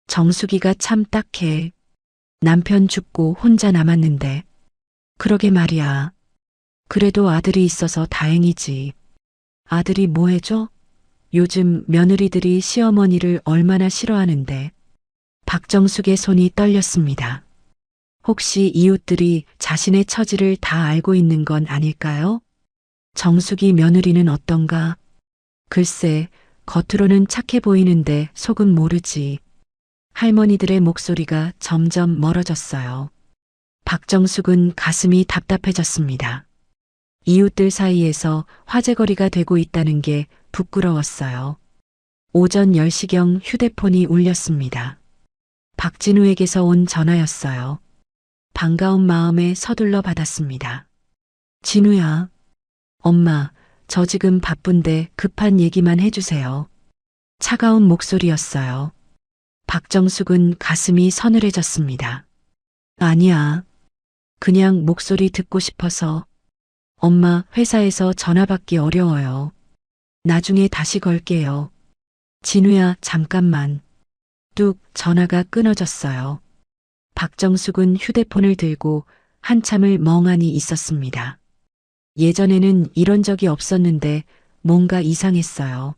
정숙이가 참 딱해. 남편 죽고 혼자 남았는데 그러게 말이야. 그래도 아들이 있어서 다행이지. 아들이 뭐 해줘? 요즘 며느리들이 시어머니를 얼마나 싫어하는데. 박정숙의 손이 떨렸습니다. 혹시 이웃들이 자신의 처지를 다 알고 있는 건 아닐까요? 정숙이 며느리는 어떤가? 글쎄, 겉으로는 착해 보이는데 속은 모르지. 할머니들의 목소리가 점점 멀어졌어요. 박정숙은 가슴이 답답해졌습니다. 이웃들 사이에서 화제거리가 되고 있다는 게 부끄러웠어요. 오전 10시경 휴대폰이 울렸습니다. 박진우에게서 온 전화였어요. 반가운 마음에 서둘러 받았습니다. 진우야. 엄마, 저 지금 바쁜데 급한 얘기만 해주세요. 차가운 목소리였어요. 박정숙은 가슴이 서늘해졌습니다. 아니야. 그냥 목소리 듣고 싶어서. 엄마, 회사에서 전화 받기 어려워요. 나중에 다시 걸게요. 진우야, 잠깐만. 뚝, 전화가 끊어졌어요. 박정숙은 휴대폰을 들고 한참을 멍하니 있었습니다. 예전에는 이런 적이 없었는데 뭔가 이상했어요.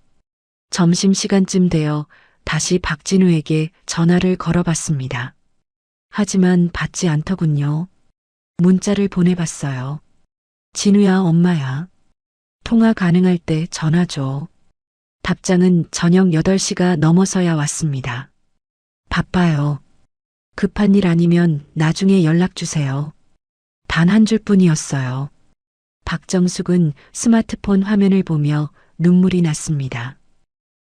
점심시간쯤 되어 다시 박진우에게 전화를 걸어봤습니다. 하지만 받지 않더군요. 문자를 보내봤어요. 진우야, 엄마야. 통화 가능할 때 전화 줘. 답장은 저녁 8시가 넘어서야 왔습니다. 바빠요. 급한 일 아니면 나중에 연락 주세요. 단 한 줄뿐이었어요. 박정숙은 스마트폰 화면을 보며 눈물이 났습니다.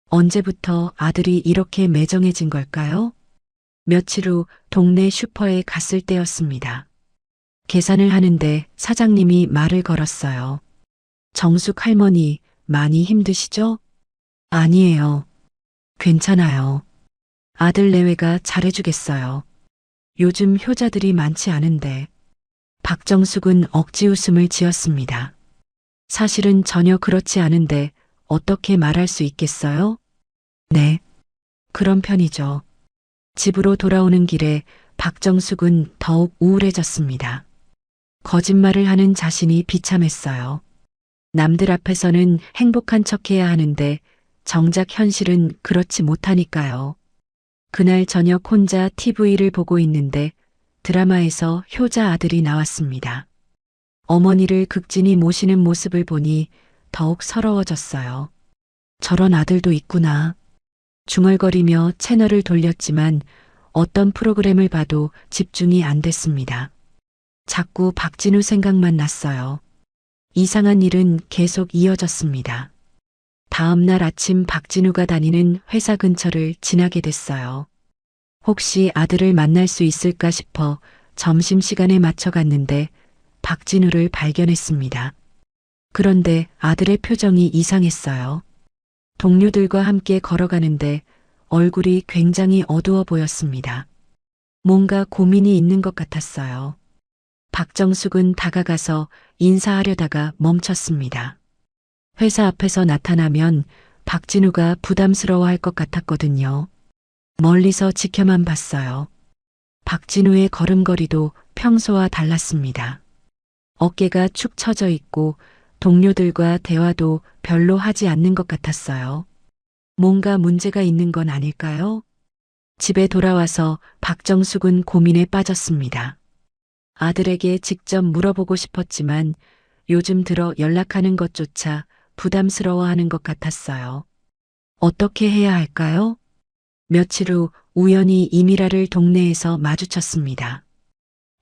언제부터 아들이 이렇게 매정해진 걸까요? 며칠 후 동네 슈퍼에 갔을 때였습니다. 계산을 하는데 사장님이 말을 걸었어요. 정숙 할머니, 많이 힘드시죠? 아니에요. 괜찮아요. 아들 내외가 잘해주겠어요. 요즘 효자들이 많지 않은데. 박정숙은 억지 웃음을 지었습니다. 사실은 전혀 그렇지 않은데 어떻게 말할 수 있겠어요? 네. 그런 편이죠. 집으로 돌아오는 길에 박정숙은 더욱 우울해졌습니다. 거짓말을 하는 자신이 비참했어요. 남들 앞에서는 행복한 척해야 하는데 정작 현실은 그렇지 못하니까요. 그날 저녁 혼자 TV를 보고 있는데 드라마에서 효자 아들이 나왔습니다. 어머니를 극진히 모시는 모습을 보니 더욱 서러워졌어요. 저런 아들도 있구나. 중얼거리며 채널을 돌렸지만 어떤 프로그램을 봐도 집중이 안 됐습니다. 자꾸 박진우 생각만 났어요. 이상한 일은 계속 이어졌습니다. 다음 날 아침 박진우가 다니는 회사 근처를 지나게 됐어요. 혹시 아들을 만날 수 있을까 싶어 점심시간에 맞춰 갔는데 박진우를 발견했습니다. 그런데 아들의 표정이 이상했어요. 동료들과 함께 걸어가는데 얼굴이 굉장히 어두워 보였습니다. 뭔가 고민이 있는 것 같았어요. 박정숙은 다가가서 인사하려다가 멈췄습니다. 회사 앞에서 나타나면 박진우가 부담스러워할 것 같았거든요. 멀리서 지켜만 봤어요. 박진우의 걸음걸이도 평소와 달랐습니다. 어깨가 축 처져 있고 동료들과 대화도 별로 하지 않는 것 같았어요. 뭔가 문제가 있는 건 아닐까요? 집에 돌아와서 박정숙은 고민에 빠졌습니다. 아들에게 직접 물어보고 싶었지만 요즘 들어 연락하는 것조차 부담스러워하는 것 같았어요. 어떻게 해야 할까요? 며칠 후 우연히 이미라를 동네에서 마주쳤습니다.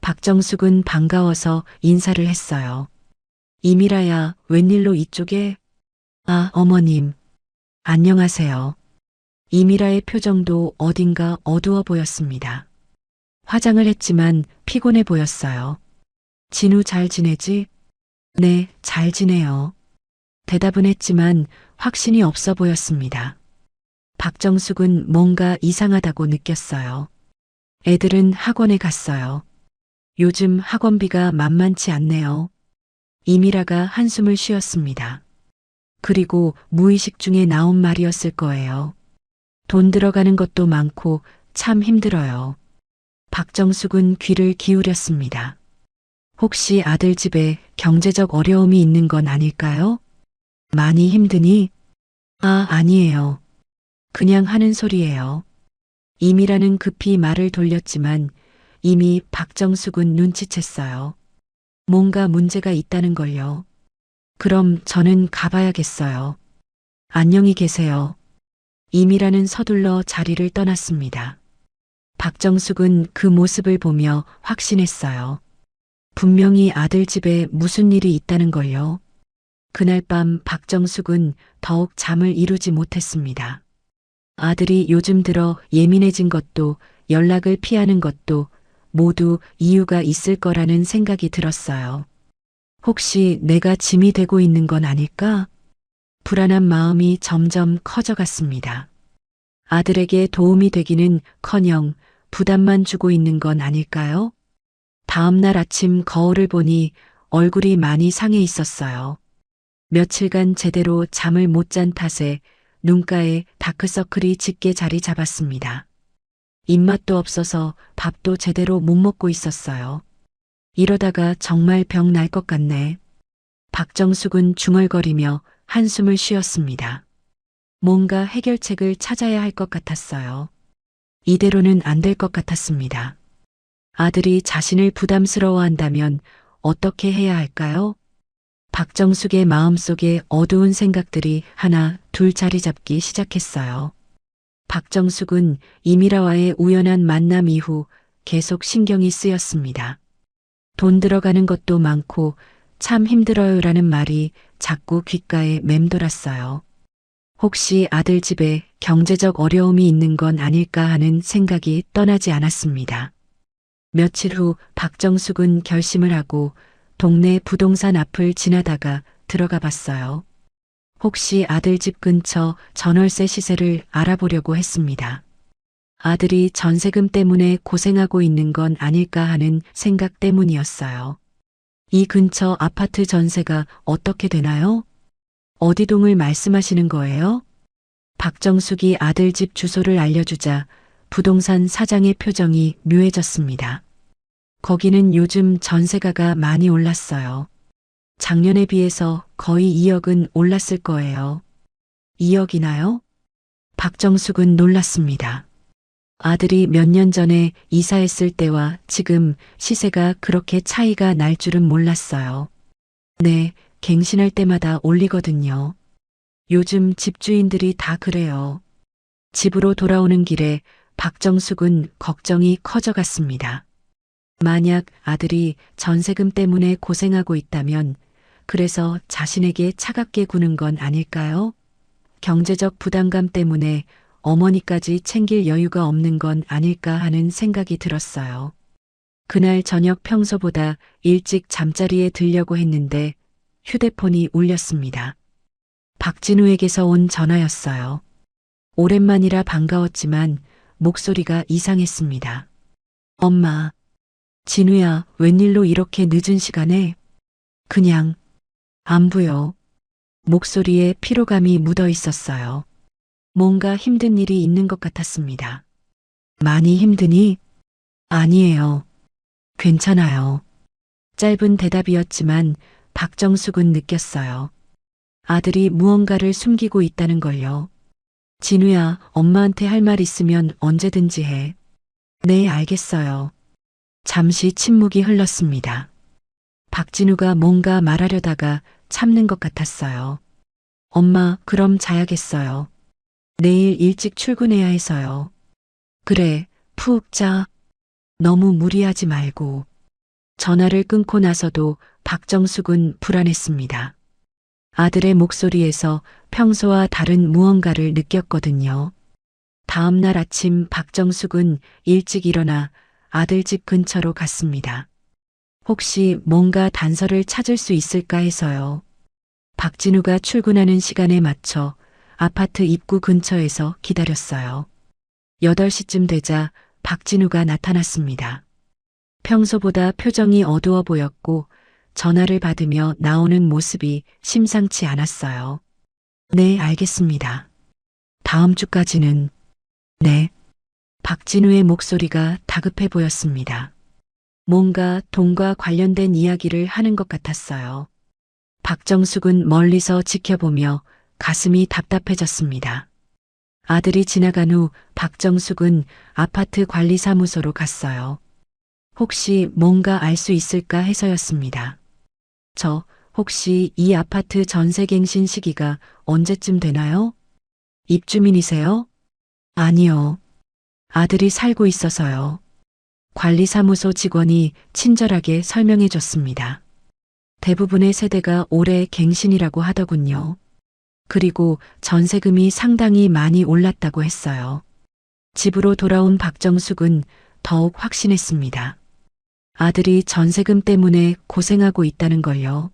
박정숙은 반가워서 인사를 했어요. 이미라야, 웬일로 이쪽에? 아, 어머님. 안녕하세요. 이미라의 표정도 어딘가 어두워 보였습니다. 화장을 했지만 피곤해 보였어요. 진우 잘 지내지? 네, 잘 지내요. 대답은 했지만 확신이 없어 보였습니다. 박정숙은 뭔가 이상하다고 느꼈어요. 애들은 학원에 갔어요. 요즘 학원비가 만만치 않네요. 이미라가 한숨을 쉬었습니다. 그리고 무의식 중에 나온 말이었을 거예요. 돈 들어가는 것도 많고 참 힘들어요. 박정숙은 귀를 기울였습니다. 혹시 아들 집에 경제적 어려움이 있는 건 아닐까요? 많이 힘드니? 아니에요. 그냥 하는 소리예요. 임이라는 급히 말을 돌렸지만 이미 박정숙은 눈치챘어요. 뭔가 문제가 있다는 걸요. 그럼 저는 가봐야겠어요. 안녕히 계세요. 임이라는 서둘러 자리를 떠났습니다. 박정숙은 그 모습을 보며 확신했어요. 분명히 아들 집에 무슨 일이 있다는 걸요. 그날 밤 박정숙은 더욱 잠을 이루지 못했습니다. 아들이 요즘 들어 예민해진 것도 연락을 피하는 것도 모두 이유가 있을 거라는 생각이 들었어요. 혹시 내가 짐이 되고 있는 건 아닐까? 불안한 마음이 점점 커져갔습니다. 아들에게 도움이 되기는커녕 부담만 주고 있는 건 아닐까요? 다음 날 아침 거울을 보니 얼굴이 많이 상해 있었어요. 며칠간 제대로 잠을 못 잔 탓에 눈가에 다크서클이 짙게 자리 잡았습니다. 입맛도 없어서 밥도 제대로 못 먹고 있었어요. 이러다가 정말 병 날 것 같네. 박정숙은 중얼거리며 한숨을 쉬었습니다. 뭔가 해결책을 찾아야 할 것 같았어요. 이대로는 안 될 것 같았습니다. 아들이 자신을 부담스러워한다면 어떻게 해야 할까요? 박정숙의 마음속에 어두운 생각들이 하나, 둘 자리 잡기 시작했어요. 박정숙은 이미라와의 우연한 만남 이후 계속 신경이 쓰였습니다. 돈 들어가는 것도 많고 참 힘들어요라는 말이 자꾸 귓가에 맴돌았어요. 혹시 아들 집에 경제적 어려움이 있는 건 아닐까 하는 생각이 떠나지 않았습니다. 며칠 후 박정숙은 결심을 하고 동네 부동산 앞을 지나다가 들어가 봤어요. 혹시 아들 집 근처 전월세 시세를 알아보려고 했습니다. 아들이 전세금 때문에 고생하고 있는 건 아닐까 하는 생각 때문이었어요. 이 근처 아파트 전세가 어떻게 되나요? 어디 동을 말씀하시는 거예요? 박정숙이 아들 집 주소를 알려주자 부동산 사장의 표정이 묘해졌습니다. 거기는 요즘 전세가가 많이 올랐어요. 작년에 비해서 거의 2억은 올랐을 거예요. 2억이나요? 박정숙은 놀랐습니다. 아들이 몇 년 전에 이사했을 때와 지금 시세가 그렇게 차이가 날 줄은 몰랐어요. 네, 갱신할 때마다 올리거든요. 요즘 집주인들이 다 그래요. 집으로 돌아오는 길에 박정숙은 걱정이 커져갔습니다. 만약 아들이 전세금 때문에 고생하고 있다면 그래서 자신에게 차갑게 구는 건 아닐까요? 경제적 부담감 때문에 어머니까지 챙길 여유가 없는 건 아닐까 하는 생각이 들었어요. 그날 저녁 평소보다 일찍 잠자리에 들려고 했는데 휴대폰이 울렸습니다. 박진우에게서 온 전화였어요. 오랜만이라 반가웠지만 목소리가 이상했습니다. 엄마, 진우야, 웬일로 이렇게 늦은 시간에? 그냥 안부요. 목소리에 피로감이 묻어 있었어요. 뭔가 힘든 일이 있는 것 같았습니다. 많이 힘드니? 아니에요. 괜찮아요. 짧은 대답이었지만 박정숙은 느꼈어요. 아들이 무언가를 숨기고 있다는 걸요. 진우야, 엄마한테 할 말 있으면 언제든지 해. 네, 알겠어요. 잠시 침묵이 흘렀습니다. 박진우가 뭔가 말하려다가 참는 것 같았어요. 엄마, 그럼 자야겠어요. 내일 일찍 출근해야 해서요. 그래, 푹 자. 너무 무리하지 말고. 전화를 끊고 나서도 박정숙은 불안했습니다. 아들의 목소리에서 평소와 다른 무언가를 느꼈거든요. 다음 날 아침 박정숙은 일찍 일어나 아들 집 근처로 갔습니다. 혹시 뭔가 단서를 찾을 수 있을까 해서요. 박진우가 출근하는 시간에 맞춰 아파트 입구 근처에서 기다렸어요. 8시쯤 되자 박진우가 나타났습니다. 평소보다 표정이 어두워 보였고 전화를 받으며 나오는 모습이 심상치 않았어요. 네, 알겠습니다. 다음 주까지는. 네. 박진우의 목소리가 다급해 보였습니다. 뭔가 돈과 관련된 이야기를 하는 것 같았어요. 박정숙은 멀리서 지켜보며 가슴이 답답해졌습니다. 아들이 지나간 후 박정숙은 아파트 관리사무소로 갔어요. 혹시 뭔가 알 수 있을까 해서였습니다. 저 혹시 이 아파트 전세갱신 시기가 언제쯤 되나요? 입주민이세요? 아니요. 아들이 살고 있어서요. 관리사무소 직원이 친절하게 설명해 줬습니다. 대부분의 세대가 올해 갱신이라고 하더군요. 그리고 전세금이 상당히 많이 올랐다고 했어요. 집으로 돌아온 박정숙은 더욱 확신했습니다. 아들이 전세금 때문에 고생하고 있다는 걸요.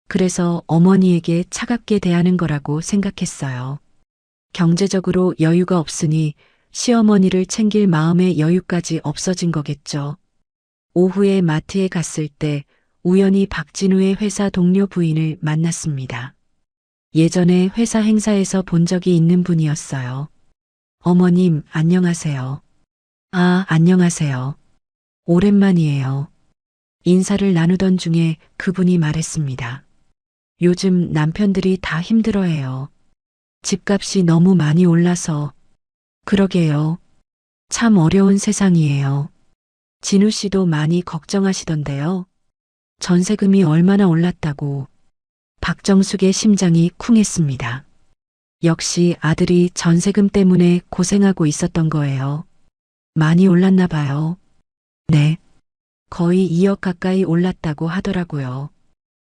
그래서 어머니에게 차갑게 대하는 거라고 생각했어요. 경제적으로 여유가 없으니 시어머니를 챙길 마음의 여유까지 없어진 거겠죠. 오후에 마트에 갔을 때 우연히 박진우의 회사 동료 부인을 만났습니다. 예전에 회사 행사에서 본 적이 있는 분이었어요. 어머님, 안녕하세요. 아, 안녕하세요. 오랜만이에요. 인사를 나누던 중에 그분이 말했습니다. 요즘 남편들이 다 힘들어해요. 집값이 너무 많이 올라서. 그러게요. 참 어려운 세상이에요. 진우 씨도 많이 걱정하시던데요. 전세금이 얼마나 올랐다고. 박정숙의 심장이 쿵했습니다. 역시 아들이 전세금 때문에 고생하고 있었던 거예요. 많이 올랐나 봐요. 네. 거의 2억 가까이 올랐다고 하더라고요.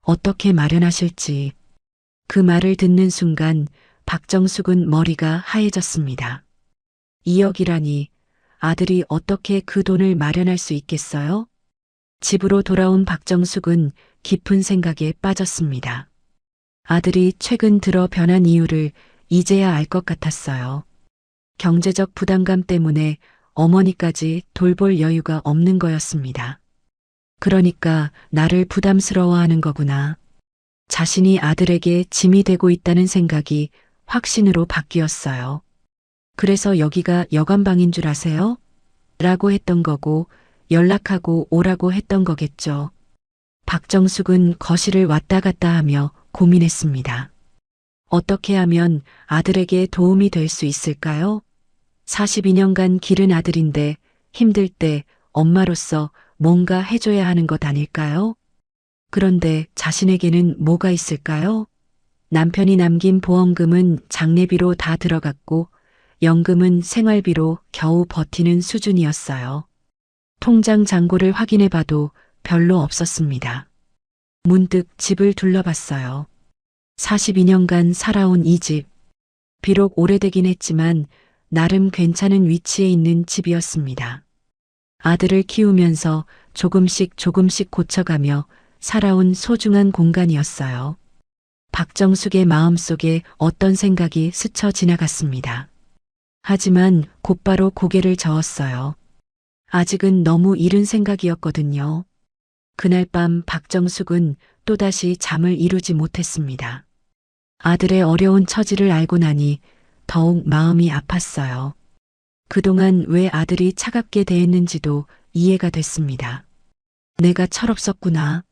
어떻게 마련하실지. 그 말을 듣는 순간 박정숙은 머리가 하얘졌습니다. 2억이라니 아들이 어떻게 그 돈을 마련할 수 있겠어요? 집으로 돌아온 박정숙은 깊은 생각에 빠졌습니다. 아들이 최근 들어 변한 이유를 이제야 알 것 같았어요. 경제적 부담감 때문에 어머니까지 돌볼 여유가 없는 거였습니다. 그러니까 나를 부담스러워하는 거구나. 자신이 아들에게 짐이 되고 있다는 생각이 확신으로 바뀌었어요. 그래서 여기가 여관방인 줄 아세요? 라고 했던 거고 연락하고 오라고 했던 거겠죠. 박정숙은 거실을 왔다 갔다 하며 고민했습니다. 어떻게 하면 아들에게 도움이 될 수 있을까요? 42년간 기른 아들인데 힘들 때 엄마로서 뭔가 해줘야 하는 것 아닐까요? 그런데 자신에게는 뭐가 있을까요? 남편이 남긴 보험금은 장례비로 다 들어갔고 연금은 생활비로 겨우 버티는 수준이었어요. 통장 잔고를 확인해 봐도 별로 없었습니다. 문득 집을 둘러봤어요. 42년간 살아온 이 집. 비록 오래되긴 했지만 나름 괜찮은 위치에 있는 집이었습니다. 아들을 키우면서 조금씩 고쳐가며 살아온 소중한 공간이었어요. 박정숙의 마음속에 어떤 생각이 스쳐 지나갔습니다. 하지만 곧바로 고개를 저었어요. 아직은 너무 이른 생각이었거든요. 그날 밤 박정숙은 또다시 잠을 이루지 못했습니다. 아들의 어려운 처지를 알고 나니 더욱 마음이 아팠어요. 그동안 왜 아들이 차갑게 대했는지도 이해가 됐습니다. 내가 철없었구나.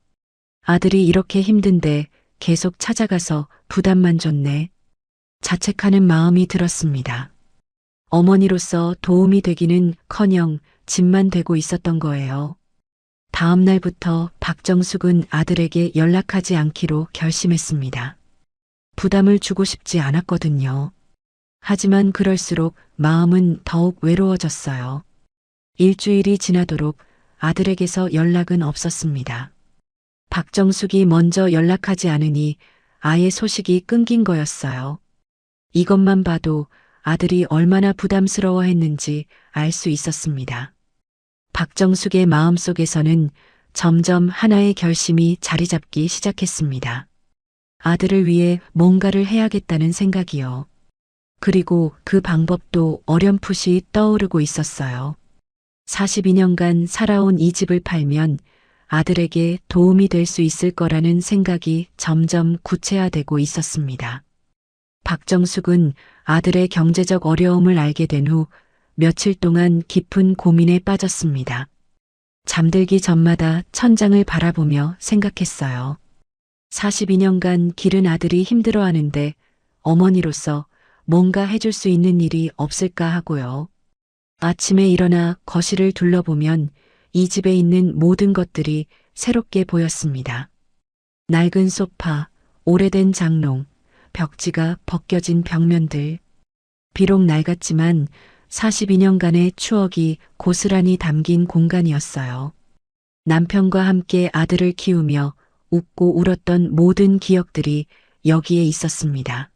아들이 이렇게 힘든데 계속 찾아가서 부담만 줬네. 자책하는 마음이 들었습니다. 어머니로서 도움이 되기는커녕 짐만 되고 있었던 거예요. 다음 날부터 박정숙은 아들에게 연락하지 않기로 결심했습니다. 부담을 주고 싶지 않았거든요. 하지만 그럴수록 마음은 더욱 외로워졌어요. 일주일이 지나도록 아들에게서 연락은 없었습니다. 박정숙이 먼저 연락하지 않으니 아예 소식이 끊긴 거였어요. 이것만 봐도 아들이 얼마나 부담스러워했는지 알 수 있었습니다. 박정숙의 마음속에서는 점점 하나의 결심이 자리 잡기 시작했습니다. 아들을 위해 뭔가를 해야겠다는 생각이요. 그리고 그 방법도 어렴풋이 떠오르고 있었어요. 42년간 살아온 이 집을 팔면 아들에게 도움이 될 수 있을 거라는 생각이 점점 구체화되고 있었습니다. 박정숙은 아들의 경제적 어려움을 알게 된 후 며칠 동안 깊은 고민에 빠졌습니다. 잠들기 전마다 천장을 바라보며 생각했어요. 42년간 기른 아들이 힘들어하는데 어머니로서 뭔가 해줄 수 있는 일이 없을까 하고요. 아침에 일어나 거실을 둘러보면 이 집에 있는 모든 것들이 새롭게 보였습니다. 낡은 소파, 오래된 장롱, 벽지가 벗겨진 벽면들. 비록 낡았지만 42년간의 추억이 고스란히 담긴 공간이었어요. 남편과 함께 아들을 키우며 웃고 울었던 모든 기억들이 여기에 있었습니다.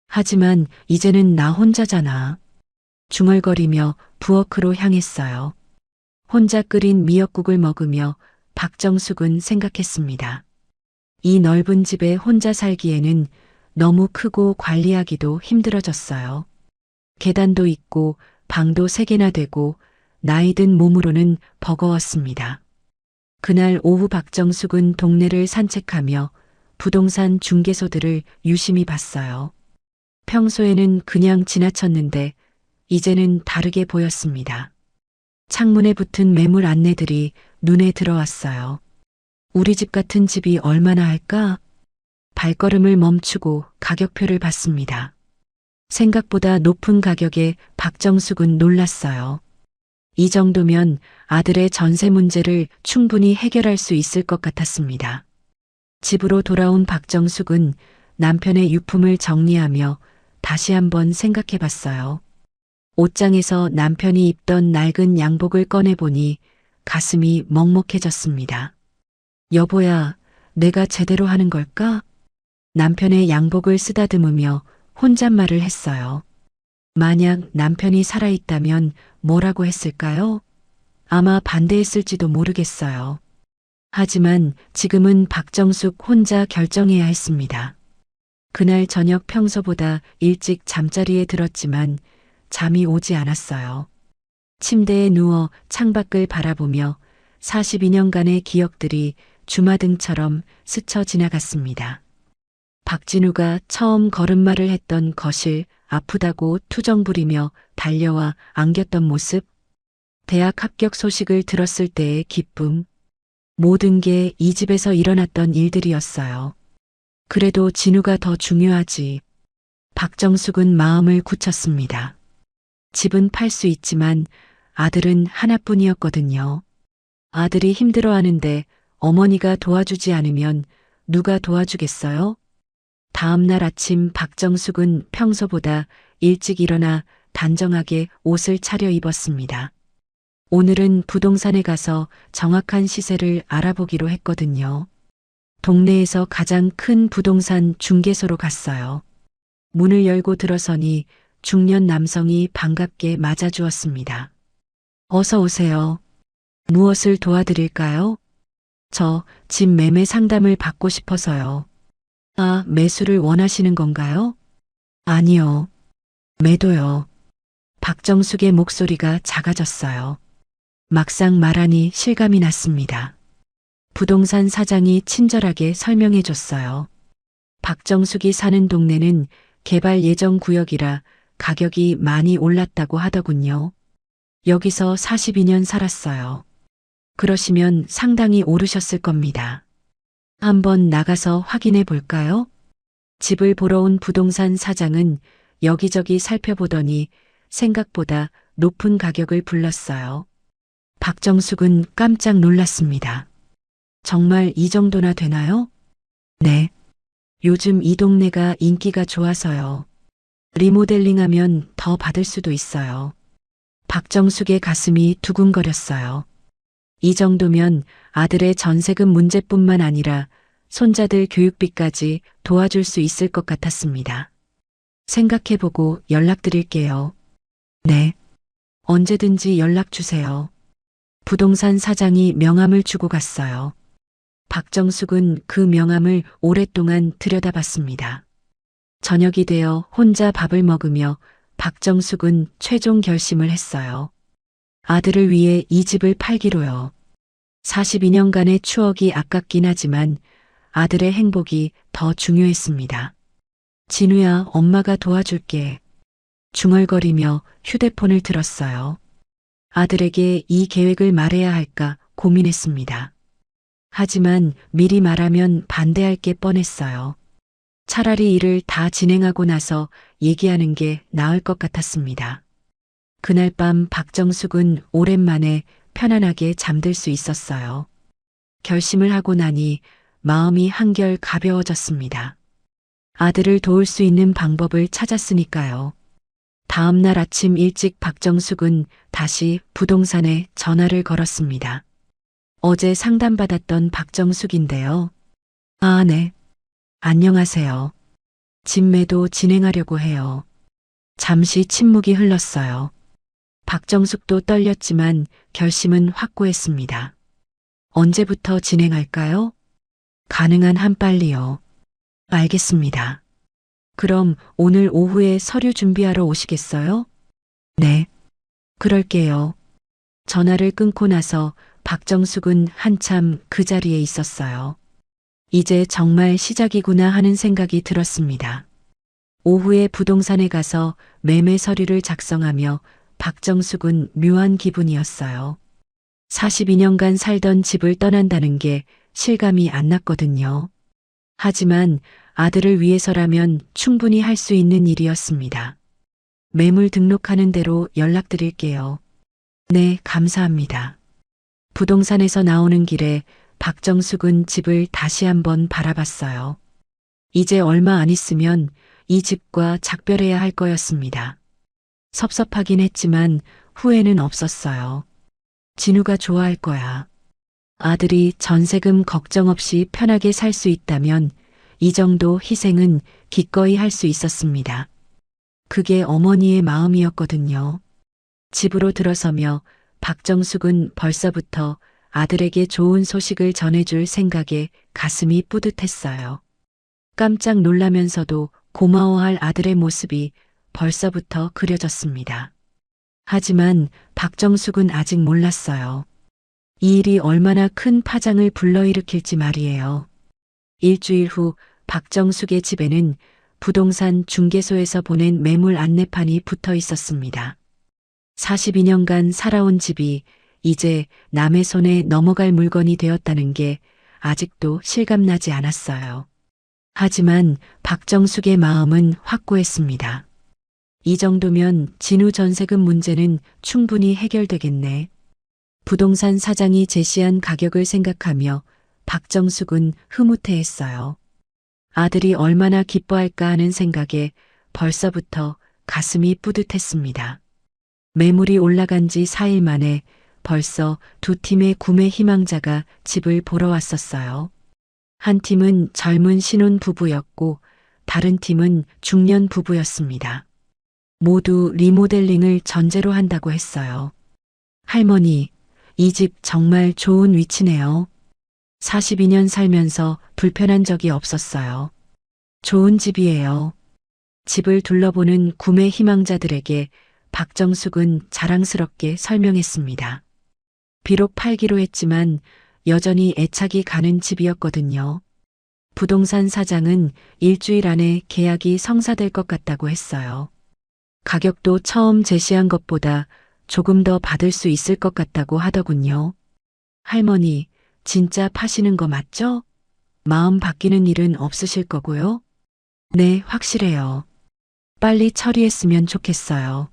하지만 이제는 나 혼자잖아. 중얼거리며 부엌으로 향했어요. 혼자 끓인 미역국을 먹으며 박정숙은 생각했습니다. 이 넓은 집에 혼자 살기에는 너무 크고 관리하기도 힘들어졌어요. 계단도 있고 방도 3개나 되고 나이 든 몸으로는 버거웠습니다. 그날 오후 박정숙은 동네를 산책하며 부동산 중개소들을 유심히 봤어요. 평소에는 그냥 지나쳤는데 이제는 다르게 보였습니다. 창문에 붙은 매물 안내들이 눈에 들어왔어요. 우리 집 같은 집이 얼마나 할까? 발걸음을 멈추고 가격표를 봤습니다. 생각보다 높은 가격에 박정숙은 놀랐어요. 이 정도면 아들의 전세 문제를 충분히 해결할 수 있을 것 같았습니다. 집으로 돌아온 박정숙은 남편의 유품을 정리하며 다시 한번 생각해 봤어요. 옷장에서 남편이 입던 낡은 양복을 꺼내보니 가슴이 먹먹해졌습니다. 여보야, 내가 제대로 하는 걸까? 남편의 양복을 쓰다듬으며 혼잣말을 했어요. 만약 남편이 살아있다면 뭐라고 했을까요? 아마 반대했을지도 모르겠어요. 하지만 지금은 박정숙 혼자 결정해야 했습니다. 그날 저녁 평소보다 일찍 잠자리에 들었지만 잠이 오지 않았어요. 침대에 누워 창밖을 바라보며 42년간의 기억들이 주마등처럼 스쳐 지나갔습니다. 박진우가 처음 걸음마를 했던 거실, 아프다고 투정 부리며 달려와 안겼던 모습, 대학 합격 소식을 들었을 때의 기쁨, 모든 게 이 집에서 일어났던 일들이었어요. 그래도 진우가 더 중요하지. 박정숙은 마음을 굳혔습니다. 집은 팔 수 있지만 아들은 하나뿐이었거든요. 아들이 힘들어하는데 어머니가 도와주지 않으면 누가 도와주겠어요? 다음 날 아침 박정숙은 평소보다 일찍 일어나 단정하게 옷을 차려 입었습니다. 오늘은 부동산에 가서 정확한 시세를 알아보기로 했거든요. 동네에서 가장 큰 부동산 중개소로 갔어요. 문을 열고 들어서니 중년 남성이 반갑게 맞아주었습니다. 어서 오세요. 무엇을 도와드릴까요? 저 집 매매 상담을 받고 싶어서요. 아, 매수를 원하시는 건가요? 아니요. 매도요. 박정숙의 목소리가 작아졌어요. 막상 말하니 실감이 났습니다. 부동산 사장이 친절하게 설명해 줬어요. 박정숙이 사는 동네는 개발 예정 구역이라 가격이 많이 올랐다고 하더군요. 여기서 42년 살았어요. 그러시면 상당히 오르셨을 겁니다. 한번 나가서 확인해 볼까요? 집을 보러 온 부동산 사장은 여기저기 살펴보더니 생각보다 높은 가격을 불렀어요. 박정숙은 깜짝 놀랐습니다. 정말 이 정도나 되나요? 네. 요즘 이 동네가 인기가 좋아서요. 리모델링하면 더 받을 수도 있어요. 박정숙의 가슴이 두근거렸어요. 이 정도면 아들의 전세금 문제뿐만 아니라 손자들 교육비까지 도와줄 수 있을 것 같았습니다. 생각해보고 연락드릴게요. 네. 언제든지 연락 주세요. 부동산 사장이 명함을 주고 갔어요. 박정숙은 그 명함을 오랫동안 들여다봤습니다. 저녁이 되어 혼자 밥을 먹으며 박정숙은 최종 결심을 했어요. 아들을 위해 이 집을 팔기로요. 42년간의 추억이 아깝긴 하지만 아들의 행복이 더 중요했습니다. 진우야, 엄마가 도와줄게. 중얼거리며 휴대폰을 들었어요. 아들에게 이 계획을 말해야 할까 고민했습니다. 하지만 미리 말하면 반대할 게 뻔했어요. 차라리 일을 다 진행하고 나서 얘기하는 게 나을 것 같았습니다. 그날 밤 박정숙은 오랜만에 편안하게 잠들 수 있었어요. 결심을 하고 나니 마음이 한결 가벼워졌습니다. 아들을 도울 수 있는 방법을 찾았으니까요. 다음 날 아침 일찍 박정숙은 다시 부동산에 전화를 걸었습니다. 어제 상담받았던 박정숙인데요. 아, 네. 안녕하세요. 집 매도 진행하려고 해요. 잠시 침묵이 흘렀어요. 박정숙도 떨렸지만 결심은 확고했습니다. 언제부터 진행할까요? 가능한 한 빨리요. 알겠습니다. 그럼 오늘 오후에 서류 준비하러 오시겠어요? 네. 그럴게요. 전화를 끊고 나서 박정숙은 한참 그 자리에 있었어요. 이제 정말 시작이구나 하는 생각이 들었습니다. 오후에 부동산에 가서 매매 서류를 작성하며 박정숙은 묘한 기분이었어요. 42년간 살던 집을 떠난다는 게 실감이 안 났거든요. 하지만 아들을 위해서라면 충분히 할 수 있는 일이었습니다. 매물 등록하는 대로 연락드릴게요. 네, 감사합니다. 부동산에서 나오는 길에 박정숙은 집을 다시 한번 바라봤어요. 이제 얼마 안 있으면 이 집과 작별해야 할 거였습니다. 섭섭하긴 했지만 후회는 없었어요. 진우가 좋아할 거야. 아들이 전세금 걱정 없이 편하게 살 수 있다면 이 정도 희생은 기꺼이 할 수 있었습니다. 그게 어머니의 마음이었거든요. 집으로 들어서며 박정숙은 벌써부터 아들에게 좋은 소식을 전해줄 생각에 가슴이 뿌듯했어요. 깜짝 놀라면서도 고마워할 아들의 모습이 벌써부터 그려졌습니다. 하지만 박정숙은 아직 몰랐어요. 이 일이 얼마나 큰 파장을 불러일으킬지 말이에요. 일주일 후 박정숙의 집에는 부동산 중개소에서 보낸 매물 안내판이 붙어 있었습니다. 42년간 살아온 집이 이제 남의 손에 넘어갈 물건이 되었다는 게 아직도 실감나지 않았어요. 하지만 박정숙의 마음은 확고했습니다. 이 정도면 진우 전세금 문제는 충분히 해결되겠네. 부동산 사장이 제시한 가격을 생각하며 박정숙은 흐뭇해했어요. 아들이 얼마나 기뻐할까 하는 생각에 벌써부터 가슴이 뿌듯했습니다. 매물이 올라간 지 4일 만에 벌써 두 팀의 구매 희망자가 집을 보러 왔었어요. 한 팀은 젊은 신혼 부부였고 다른 팀은 중년 부부였습니다. 모두 리모델링을 전제로 한다고 했어요. 할머니, 이 집 정말 좋은 위치네요. 42년 살면서 불편한 적이 없었어요. 좋은 집이에요. 집을 둘러보는 구매 희망자들에게 박정숙은 자랑스럽게 설명했습니다. 비록 팔기로 했지만 여전히 애착이 가는 집이었거든요. 부동산 사장은 일주일 안에 계약이 성사될 것 같다고 했어요. 가격도 처음 제시한 것보다 조금 더 받을 수 있을 것 같다고 하더군요. 할머니, 진짜 파시는 거 맞죠? 마음 바뀌는 일은 없으실 거고요? 네, 확실해요. 빨리 처리했으면 좋겠어요.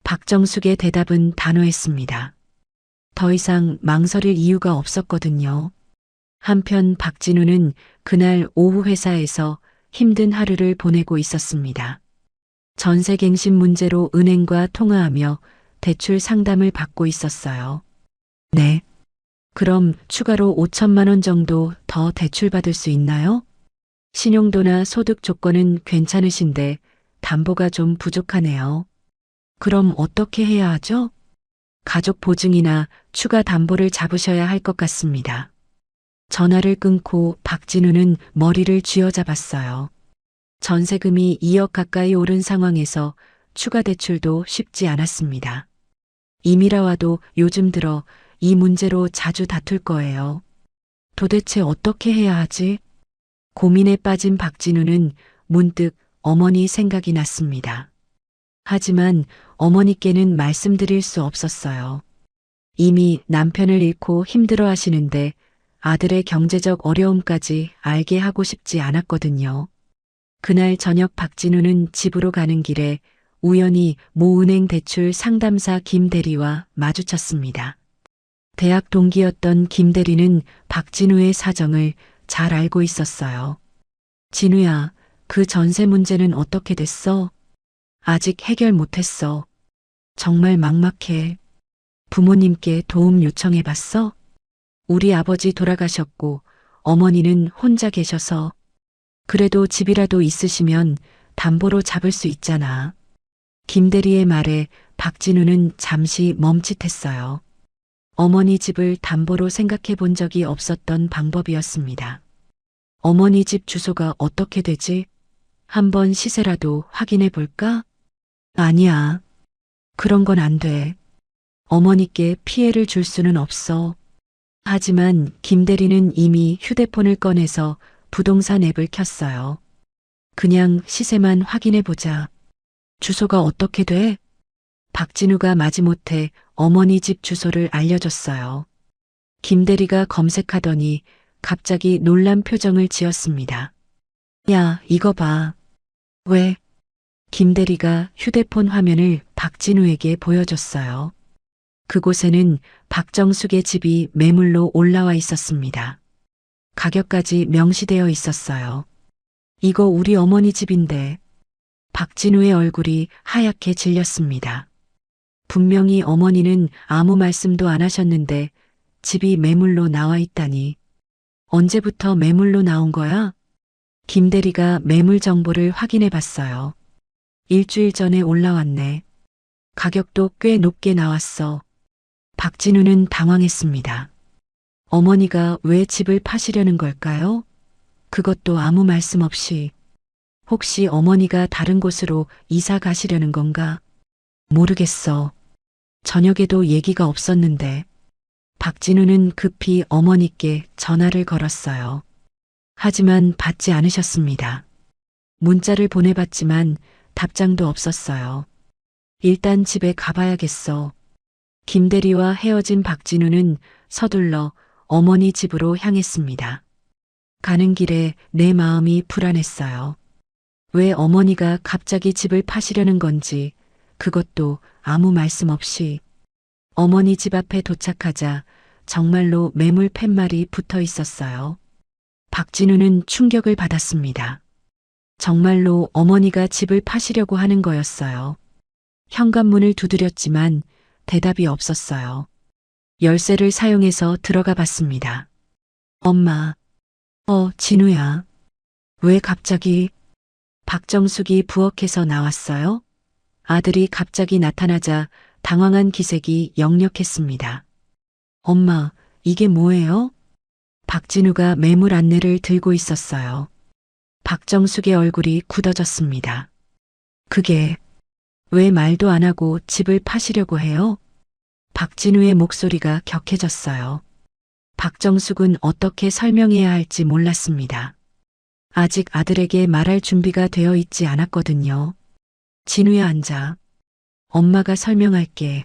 박정숙의 대답은 단호했습니다. 더 이상 망설일 이유가 없었거든요. 한편 박진우는 그날 오후 회사에서 힘든 하루를 보내고 있었습니다. 전세갱신 문제로 은행과 통화하며 대출 상담을 받고 있었어요. 네. 그럼 추가로 5천만 원 정도 더 대출받을 수 있나요? 신용도나 소득 조건은 괜찮으신데 담보가 좀 부족하네요. 그럼 어떻게 해야 하죠? 가족 보증이나 추가 담보를 잡으셔야 할 것 같습니다. 전화를 끊고 박진우는 머리를 쥐어잡았어요. 전세금이 2억 가까이 오른 상황에서 추가 대출도 쉽지 않았습니다. 이미라와도 요즘 들어 이 문제로 자주 다툴 거예요. 도대체 어떻게 해야 하지? 고민에 빠진 박진우는 문득 어머니 생각이 났습니다. 하지만 어머니께는 말씀드릴 수 없었어요. 이미 남편을 잃고 힘들어 하시는데 아들의 경제적 어려움까지 알게 하고 싶지 않았거든요. 그날 저녁 박진우는 집으로 가는 길에 우연히 모 은행 대출 상담사 김 대리와 마주쳤습니다. 대학 동기였던 김 대리는 박진우의 사정을 잘 알고 있었어요. 진우야, 그 전세 문제는 어떻게 됐어? 아직 해결 못했어. 정말 막막해. 부모님께 도움 요청해 봤어? 우리 아버지 돌아가셨고 어머니는 혼자 계셔서 그래도 집이라도 있으시면 담보로 잡을 수 있잖아. 김대리의 말에 박진우는 잠시 멈칫했어요. 어머니 집을 담보로 생각해 본 적이 없었던 방법이었습니다. 어머니 집 주소가 어떻게 되지? 한번 시세라도 확인해 볼까? 아니야. 그런 건 안 돼. 어머니께 피해를 줄 수는 없어. 하지만 김대리는 이미 휴대폰을 꺼내서 부동산 앱을 켰어요. 그냥 시세만 확인해 보자. 주소가 어떻게 돼? 박진우가 마지못해 어머니 집 주소를 알려줬어요. 김대리가 검색하더니 갑자기 놀란 표정을 지었습니다. 야, 이거 봐. 왜? 김대리가 휴대폰 화면을 박진우에게 보여줬어요. 그곳에는 박정숙의 집이 매물로 올라와 있었습니다. 가격까지 명시되어 있었어요. 이거 우리 어머니 집인데. 박진우의 얼굴이 하얗게 질렸습니다. 분명히 어머니는 아무 말씀도 안 하셨는데 집이 매물로 나와 있다니. 언제부터 매물로 나온 거야? 김대리가 매물 정보를 확인해 봤어요. 일주일 전에 올라왔네. 가격도 꽤 높게 나왔어. 박진우는 당황했습니다. 어머니가 왜 집을 파시려는 걸까요? 그것도 아무 말씀 없이. 혹시 어머니가 다른 곳으로 이사 가시려는 건가? 모르겠어. 저녁에도 얘기가 없었는데. 박진우는 급히 어머니께 전화를 걸었어요. 하지만 받지 않으셨습니다. 문자를 보내봤지만 답장도 없었어요. 일단 집에 가봐야겠어. 김대리와 헤어진 박진우는 서둘러 어머니 집으로 향했습니다. 가는 길에 내 마음이 불안했어요. 왜 어머니가 갑자기 집을 파시려는 건지, 그것도 아무 말씀 없이. 어머니 집 앞에 도착하자 정말로 매물 팻말이 붙어 있었어요. 박진우는 충격을 받았습니다. 정말로 어머니가 집을 파시려고 하는 거였어요. 현관문을 두드렸지만 대답이 없었어요. 열쇠를 사용해서 들어가 봤습니다. 엄마. 진우야. 왜 갑자기? 박정숙이 부엌에서 나왔어요? 아들이 갑자기 나타나자 당황한 기색이 역력했습니다. 엄마, 이게 뭐예요? 박진우가 매물 안내를 들고 있었어요. 박정숙의 얼굴이 굳어졌습니다. 그게 왜 말도 안 하고 집을 파시려고 해요? 박진우의 목소리가 격해졌어요. 박정숙은 어떻게 설명해야 할지 몰랐습니다. 아직 아들에게 말할 준비가 되어 있지 않았거든요. 진우야, 앉아. 엄마가 설명할게.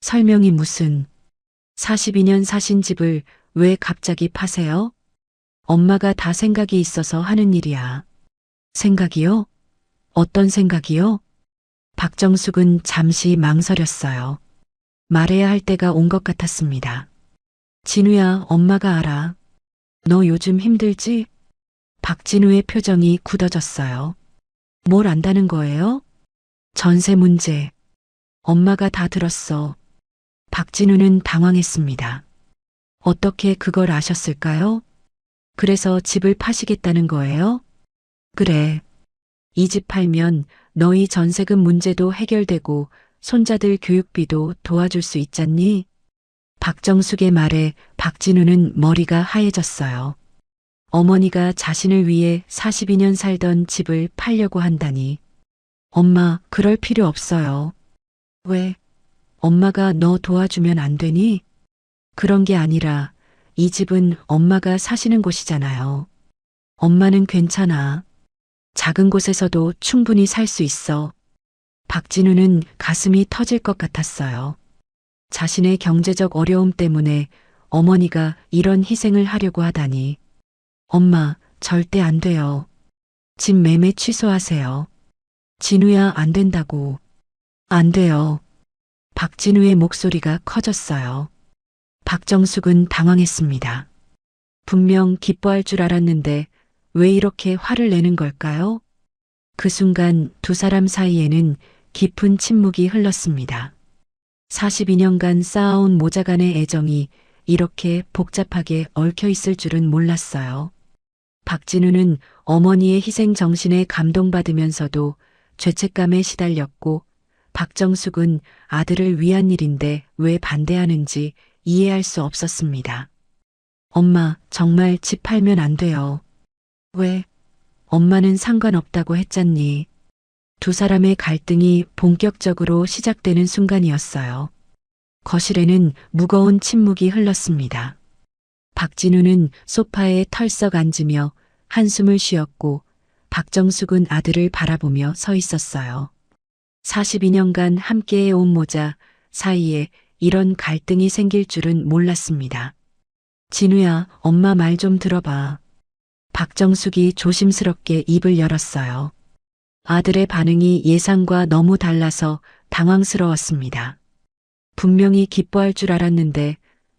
설명이 무슨. 42년 사신 집을 왜 갑자기 파세요? 엄마가 다 생각이 있어서 하는 일이야. 생각이요? 어떤 생각이요? 박정숙은 잠시 망설였어요. 말해야 할 때가 온 것 같았습니다. 진우야, 엄마가 알아. 너 요즘 힘들지? 박진우의 표정이 굳어졌어요. 뭘 안다는 거예요? 전세 문제. 엄마가 다 들었어. 박진우는 당황했습니다. 어떻게 그걸 아셨을까요? 그래서 집을 파시겠다는 거예요? 그래. 이 집 팔면 너희 전세금 문제도 해결되고 손자들 교육비도 도와줄 수 있잖니? 박정숙의 말에 박진우는 머리가 하얘졌어요. 어머니가 자신을 위해 42년 살던 집을 팔려고 한다니. 엄마, 그럴 필요 없어요. 왜? 엄마가 너 도와주면 안 되니? 그런 게 아니라 이 집은 엄마가 사시는 곳이잖아요. 엄마는 괜찮아. 작은 곳에서도 충분히 살 수 있어. 박진우는 가슴이 터질 것 같았어요. 자신의 경제적 어려움 때문에 어머니가 이런 희생을 하려고 하다니. 엄마, 절대 안 돼요. 집 매매 취소하세요. 진우야, 안 된다고. 안 돼요. 박진우의 목소리가 커졌어요. 박정숙은 당황했습니다. 분명 기뻐할 줄 알았는데 왜 이렇게 화를 내는 걸까요? 그 순간 두 사람 사이에는 깊은 침묵이 흘렀습니다. 42년간 쌓아온 모자간의 애정이 이렇게 복잡하게 얽혀 있을 줄은 몰랐어요. 박진우는 어머니의 희생 정신에 감동받으면서도 죄책감에 시달렸고, 박정숙은 아들을 위한 일인데 왜 반대하는지 이해할 수 없었습니다. 엄마, 정말 집 팔면 안 돼요. 왜? 엄마는 상관없다고 했잖니. 두 사람의 갈등이 본격적으로 시작되는 순간이었어요. 거실에는 무거운 침묵이 흘렀습니다. 박진우는 소파에 털썩 앉으며 한숨을 쉬었고, 박정숙은 아들을 바라보며 서 있었어요. 42년간 함께해 온 모자 사이에 이런 갈등이 생길 줄은 몰랐습니다. 진우야, 엄마 말 좀 들어봐. 박정숙이 조심스럽게 입을 열었어요. 아들의 반응이 예상과 너무 달라서 당황스러웠습니다. 분명히 기뻐할 줄 알았는데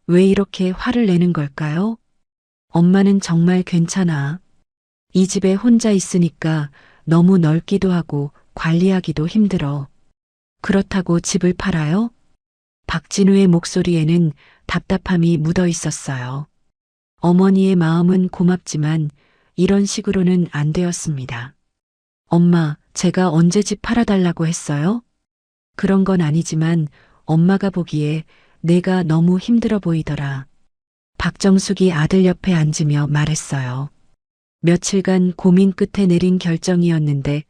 왜 이렇게 화를 내는 걸까요? 엄마는 정말 괜찮아. 이 집에 혼자 있으니까 너무 넓기도 하고 관리하기도 힘들어. 그렇다고 집을 팔아요? 박진우의 목소리에는 답답함이 묻어 있었어요. 어머니의 마음은 고맙지만 이런 식으로는 안 되었습니다. 엄마, 제가 언제 집 팔아달라고 했어요? 그런 건 아니지만 엄마가 보기에 내가 너무 힘들어 보이더라. 박정숙이 아들 옆에 앉으며 말했어요. 며칠간 고민 끝에 내린 결정이었는데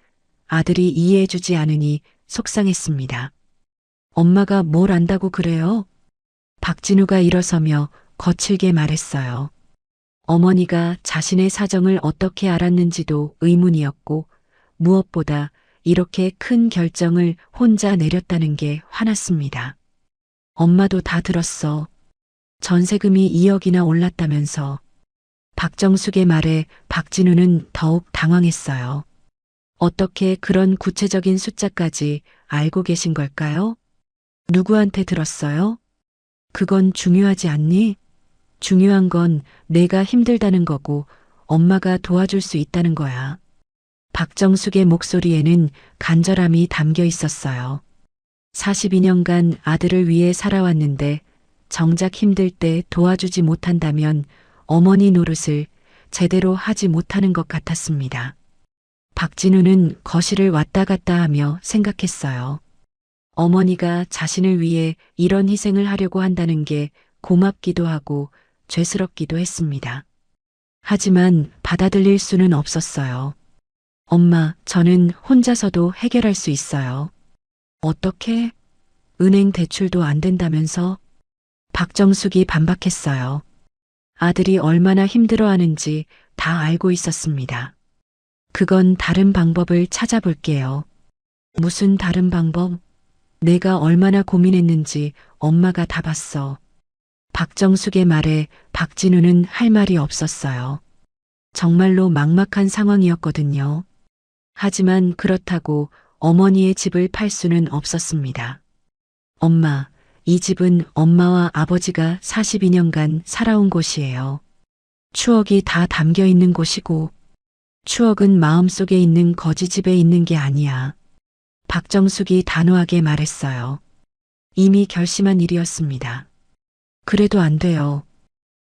아들이 이해해주지 않으니 속상했습니다. 엄마가 뭘 안다고 그래요? 박진우가 일어서며 거칠게 말했어요. 어머니가 자신의 사정을 어떻게 알았는지도 의문이었고 무엇보다 이렇게 큰 결정을 혼자 내렸다는 게 화났습니다. 엄마도 다 들었어. 전세금이 2억이나 올랐다면서. 박정숙의 말에 박진우는 더욱 당황했어요. 어떻게 그런 구체적인 숫자까지 알고 계신 걸까요? 누구한테 들었어요? 그건 중요하지 않니? 중요한 건 내가 힘들다는 거고 엄마가 도와줄 수 있다는 거야. 박정숙의 목소리에는 간절함이 담겨 있었어요. 42년간 아들을 위해 살아왔는데 정작 힘들 때 도와주지 못한다면 어머니 노릇을 제대로 하지 못하는 것 같았습니다. 박진우는 거실을 왔다 갔다 하며 생각했어요. 어머니가 자신을 위해 이런 희생을 하려고 한다는 게 고맙기도 하고 죄스럽기도 했습니다. 하지만 받아들일 수는 없었어요. 엄마, 저는 혼자서도 해결할 수 있어요. 어떻게? 은행 대출도 안 된다면서? 박정숙이 반박했어요. 아들이 얼마나 힘들어하는지 다 알고 있었습니다. 그건 다른 방법을 찾아볼게요. 무슨 다른 방법? 내가 얼마나 고민했는지 엄마가 다 봤어. 박정숙의 말에 박진우는 할 말이 없었어요. 정말로 막막한 상황이었거든요. 하지만 그렇다고 어머니의 집을 팔 수는 없었습니다. 엄마, 이 집은 엄마와 아버지가 42년간 살아온 곳이에요. 추억이 다 담겨 있는 곳이고, 추억은 마음속에 있는 거지집에 있는 게 아니야. 박정숙이 단호하게 말했어요. 이미 결심한 일이었습니다. 그래도 안 돼요.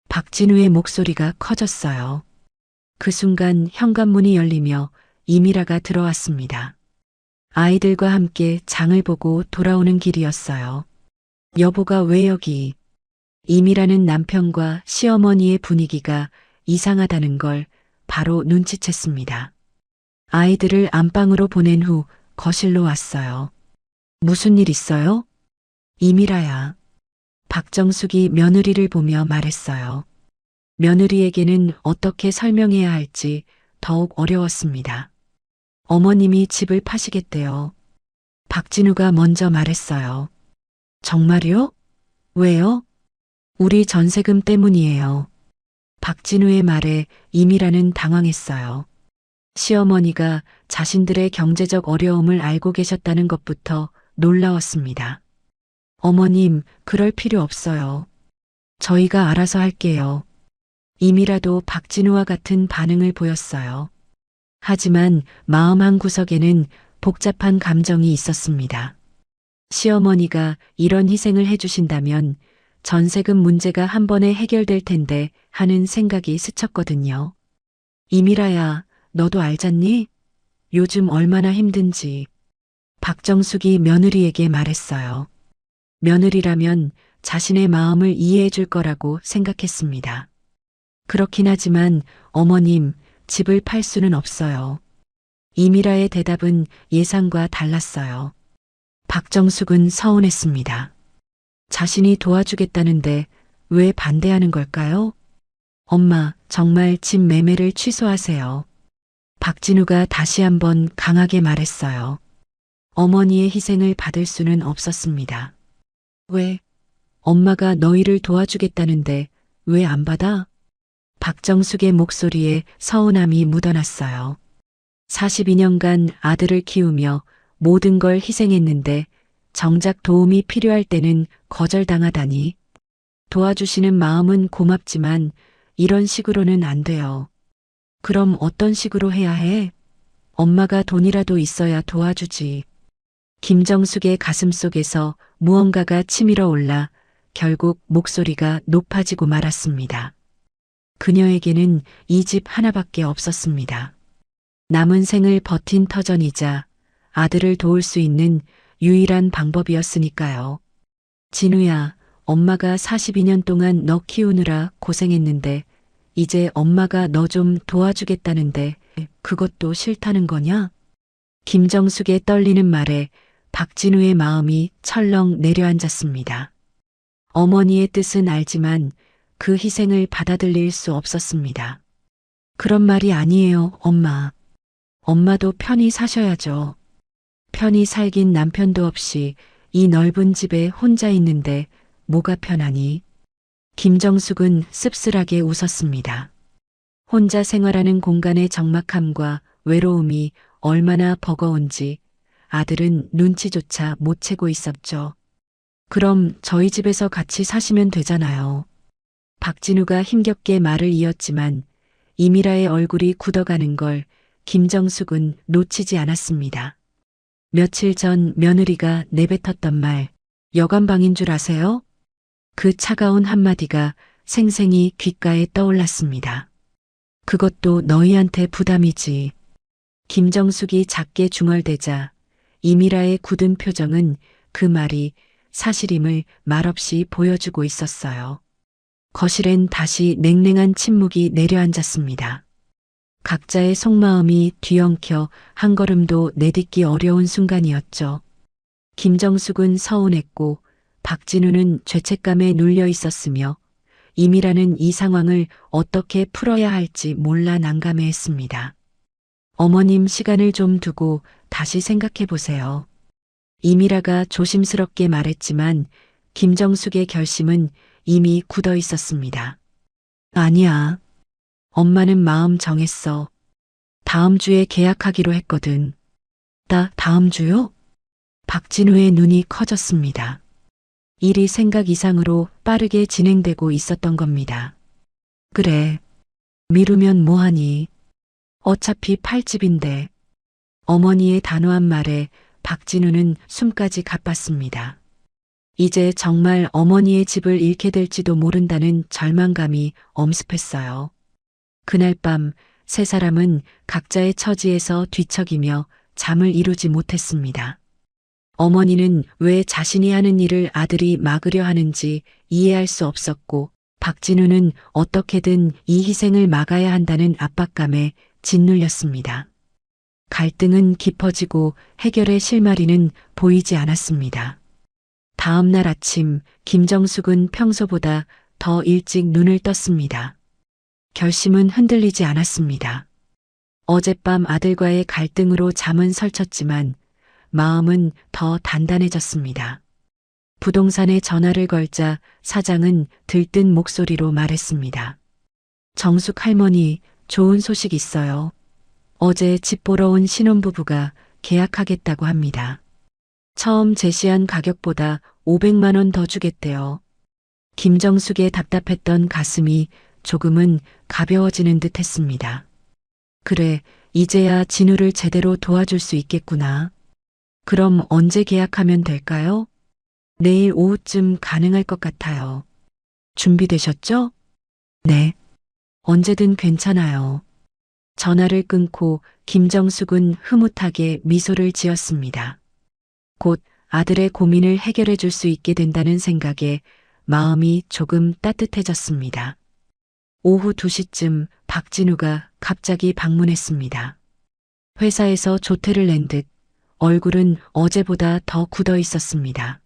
박진우의 목소리가 커졌어요. 그 순간 현관문이 열리며 이미라가 들어왔습니다. 아이들과 함께 장을 보고 돌아오는 길이었어요. 여보가 왜 여기? 이미라는 남편과 시어머니의 분위기가 이상하다는 걸 바로 눈치챘습니다. 아이들을 안방으로 보낸 후 거실로 왔어요. 무슨 일 있어요? 이미라야. 박정숙이 며느리를 보며 말했어요. 며느리에게는 어떻게 설명해야 할지 더욱 어려웠습니다. 어머님이 집을 파시겠대요. 박진우가 먼저 말했어요. 정말요? 왜요? 우리 전세금 때문이에요. 박진우의 말에 이미라는 당황했어요. 시어머니가 자신들의 경제적 어려움을 알고 계셨다는 것부터 놀라웠습니다. 어머님, 그럴 필요 없어요. 저희가 알아서 할게요. 이미라도 박진우와 같은 반응을 보였어요. 하지만 마음 한구석에는 복잡한 감정이 있었습니다. 시어머니가 이런 희생을 해주신다면 전세금 문제가 한 번에 해결될 텐데 하는 생각이 스쳤거든요. 이미라야, 너도 알잖니? 요즘 얼마나 힘든지. 박정숙이 며느리에게 말했어요. 며느리라면 자신의 마음을 이해해 줄 거라고 생각했습니다. 그렇긴 하지만 어머님, 집을 팔 수는 없어요. 이미라의 대답은 예상과 달랐어요. 박정숙은 서운했습니다. 자신이 도와주겠다는데 왜 반대하는 걸까요? 엄마, 정말 집 매매를 취소하세요. 박진우가 다시 한번 강하게 말했어요. 어머니의 희생을 받을 수는 없었습니다. 왜? 엄마가 너희를 도와주겠다는데 왜 안 받아? 박정숙의 목소리에 서운함이 묻어났어요. 42년간 아들을 키우며 모든 걸 희생했는데 정작 도움이 필요할 때는 거절당하다니. 도와주시는 마음은 고맙지만 이런 식으로는 안 돼요. 그럼 어떤 식으로 해야 해? 엄마가 돈이라도 있어야 도와주지. 김정숙의 가슴속에서 무언가가 치밀어 올라 결국 목소리가 높아지고 말았습니다. 그녀에게는 이 집 하나밖에 없었습니다. 남은 생을 버틴 터전이자 아들을 도울 수 있는 유일한 방법이었으니까요. 진우야, 엄마가 42년 동안 너 키우느라 고생했는데 이제 엄마가 너 좀 도와주겠다는데 그것도 싫다는 거냐? 김정숙의 떨리는 말에 박진우의 마음이 철렁 내려앉았습니다. 어머니의 뜻은 알지만 그 희생을 받아들일 수 없었습니다. 그런 말이 아니에요, 엄마. 엄마도 편히 사셔야죠. 편히 살긴 남편도 없이 이 넓은 집에 혼자 있는데 뭐가 편하니? 김정숙은 씁쓸하게 웃었습니다. 혼자 생활하는 공간의 적막함과 외로움이 얼마나 버거운지 아들은 눈치조차 못 채고 있었죠. 그럼 저희 집에서 같이 사시면 되잖아요. 박진우가 힘겹게 말을 이었지만 이미라의 얼굴이 굳어가는 걸 김정숙은 놓치지 않았습니다. 며칠 전 며느리가 내뱉었던 말, 여관방인 줄 아세요? 그 차가운 한마디가 생생히 귓가에 떠올랐습니다. 그것도 너희한테 부담이지. 김정숙이 작게 중얼대자 이미라의 굳은 표정은 그 말이 사실임을 말없이 보여주고 있었어요. 거실엔 다시 냉랭한 침묵이 내려앉았습니다. 각자의 속마음이 뒤엉켜 한 걸음도 내딛기 어려운 순간이었죠. 김정숙은 서운했고 박진우는 죄책감에 눌려 있었으며 이미라는 이 상황을 어떻게 풀어야 할지 몰라 난감해했습니다. 어머님, 시간을 좀 두고 다시 생각해 보세요. 이미라가 조심스럽게 말했지만 김정숙의 결심은 이미 굳어 있었습니다. 아니야. 엄마는 마음 정했어. 다음 주에 계약하기로 했거든. 다음 주요? 박진우의 눈이 커졌습니다. 일이 생각 이상으로 빠르게 진행되고 있었던 겁니다. 그래. 미루면 뭐하니? 어차피 팔 집인데. 어머니의 단호한 말에 박진우는 숨까지 가빴습니다. 이제 정말 어머니의 집을 잃게 될지도 모른다는 절망감이 엄습했어요. 그날 밤 세 사람은 각자의 처지에서 뒤척이며 잠을 이루지 못했습니다. 어머니는 왜 자신이 하는 일을 아들이 막으려 하는지 이해할 수 없었고 박진우는 어떻게든 이 희생을 막아야 한다는 압박감에 짓눌렸습니다. 갈등은 깊어지고 해결의 실마리는 보이지 않았습니다. 다음 날 아침 김정숙은 평소보다 더 일찍 눈을 떴습니다. 결심은 흔들리지 않았습니다. 어젯밤 아들과의 갈등으로 잠은 설쳤지만 마음은 더 단단해졌습니다. 부동산에 전화를 걸자 사장은 들뜬 목소리로 말했습니다. 정숙 할머니, 좋은 소식 있어요. 어제 집 보러 온 신혼부부가 계약하겠다고 합니다. 처음 제시한 가격보다 500만 원 더 주겠대요. 김정숙의 답답했던 가슴이 조금은 가벼워지는 듯 했습니다. 그래, 이제야 진우를 제대로 도와줄 수 있겠구나. 그럼 언제 계약하면 될까요? 내일 오후쯤 가능할 것 같아요. 준비되셨죠? 네. 언제든 괜찮아요. 전화를 끊고 김정숙은 흐뭇하게 미소를 지었습니다. 곧 아들의 고민을 해결해 줄 수 있게 된다는 생각에 마음이 조금 따뜻해졌습니다. 오후 2시쯤 박진우가 갑자기 방문했습니다. 회사에서 조퇴를 낸 듯 얼굴은 어제보다 더 굳어 있었습니다.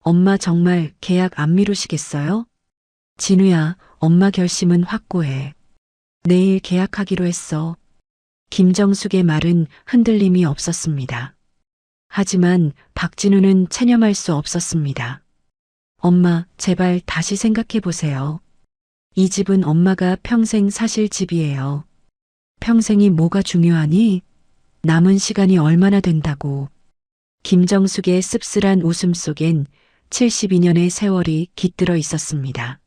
엄마 정말 계약 안 미루시겠어요? 진우야, 엄마 결심은 확고해. 내일 계약하기로 했어. 김정숙의 말은 흔들림이 없었습니다. 하지만 박진우는 체념할 수 없었습니다. 엄마, 제발 다시 생각해 보세요. 이 집은 엄마가 평생 사실 집이에요. 평생이 뭐가 중요하니? 남은 시간이 얼마나 된다고. 김정숙의 씁쓸한 웃음 속엔 72년의 세월이 깃들어 있었습니다.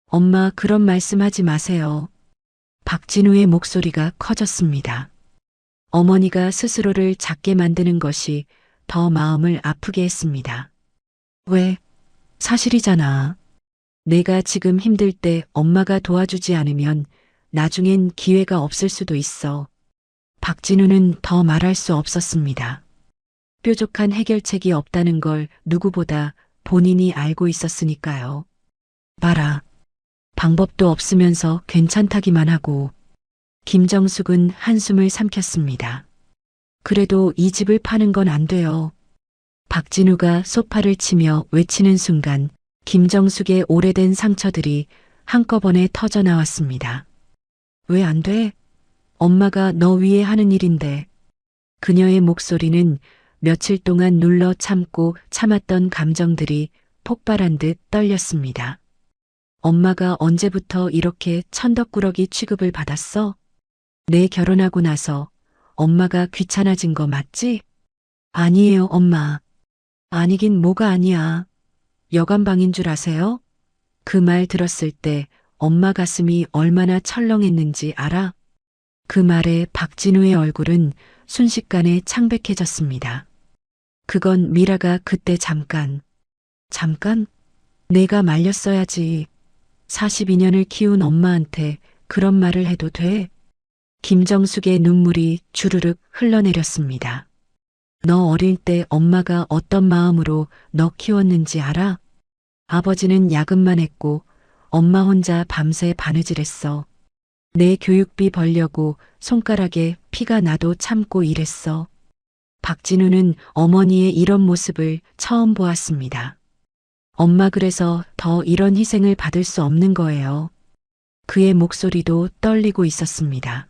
엄마, 그런 말씀하지 마세요. 박진우의 목소리가 커졌습니다. 어머니가 스스로를 작게 만드는 것이 더 마음을 아프게 했습니다. 왜? 사실이잖아. 내가 지금 힘들 때 엄마가 도와주지 않으면 나중엔 기회가 없을 수도 있어. 박진우는 더 말할 수 없었습니다. 뾰족한 해결책이 없다는 걸 누구보다 본인이 알고 있었으니까요. 봐라. 방법도 없으면서 괜찮다기만 하고. 김정숙은 한숨을 삼켰습니다. 그래도 이 집을 파는 건 안 돼요. 박진우가 소파를 치며 외치는 순간 김정숙의 오래된 상처들이 한꺼번에 터져 나왔습니다. 왜 안 돼? 엄마가 너 위해 하는 일인데. 그녀의 목소리는 며칠 동안 눌러 참고 참았던 감정들이 폭발한 듯 떨렸습니다. 엄마가 언제부터 이렇게 천덕꾸러기 취급을 받았어? 내 결혼하고 나서 엄마가 귀찮아진 거 맞지? 아니에요, 엄마. 아니긴 뭐가 아니야. 여관방인 줄 아세요? 그 말 들었을 때 엄마 가슴이 얼마나 철렁했는지 알아? 그 말에 박진우의 얼굴은 순식간에 창백해졌습니다. 그건 미라가 그때 잠깐. 내가 말렸어야지. 42년을 키운 엄마한테 그런 말을 해도 돼? 김정숙의 눈물이 주르륵 흘러내렸습니다. 너 어릴 때 엄마가 어떤 마음으로 너 키웠는지 알아? 아버지는 야근만 했고 엄마 혼자 밤새 바느질했어. 내 교육비 벌려고 손가락에 피가 나도 참고 일했어. 박진우는 어머니의 이런 모습을 처음 보았습니다. 엄마 그래서 더 이런 희생을 받을 수 없는 거예요. 그의 목소리도 떨리고 있었습니다.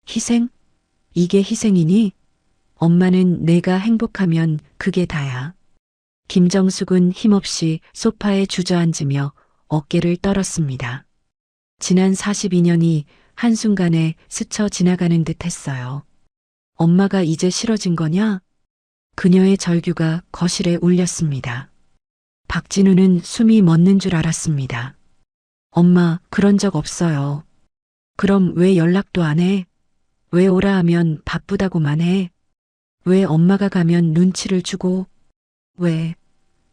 희생? 이게 희생이니? 엄마는 내가 행복하면 그게 다야. 김정숙은 힘없이 소파에 주저앉으며 어깨를 떨었습니다. 지난 42년이 한순간에 스쳐 지나가는 듯 했어요. 엄마가 이제 싫어진 거냐? 그녀의 절규가 거실에 울렸습니다. 박진우는 숨이 멎는 줄 알았습니다. 엄마, 그런 적 없어요. 그럼 왜 연락도 안 해? 왜 오라 하면 바쁘다고만 해? 왜 엄마가 가면 눈치를 주고? 왜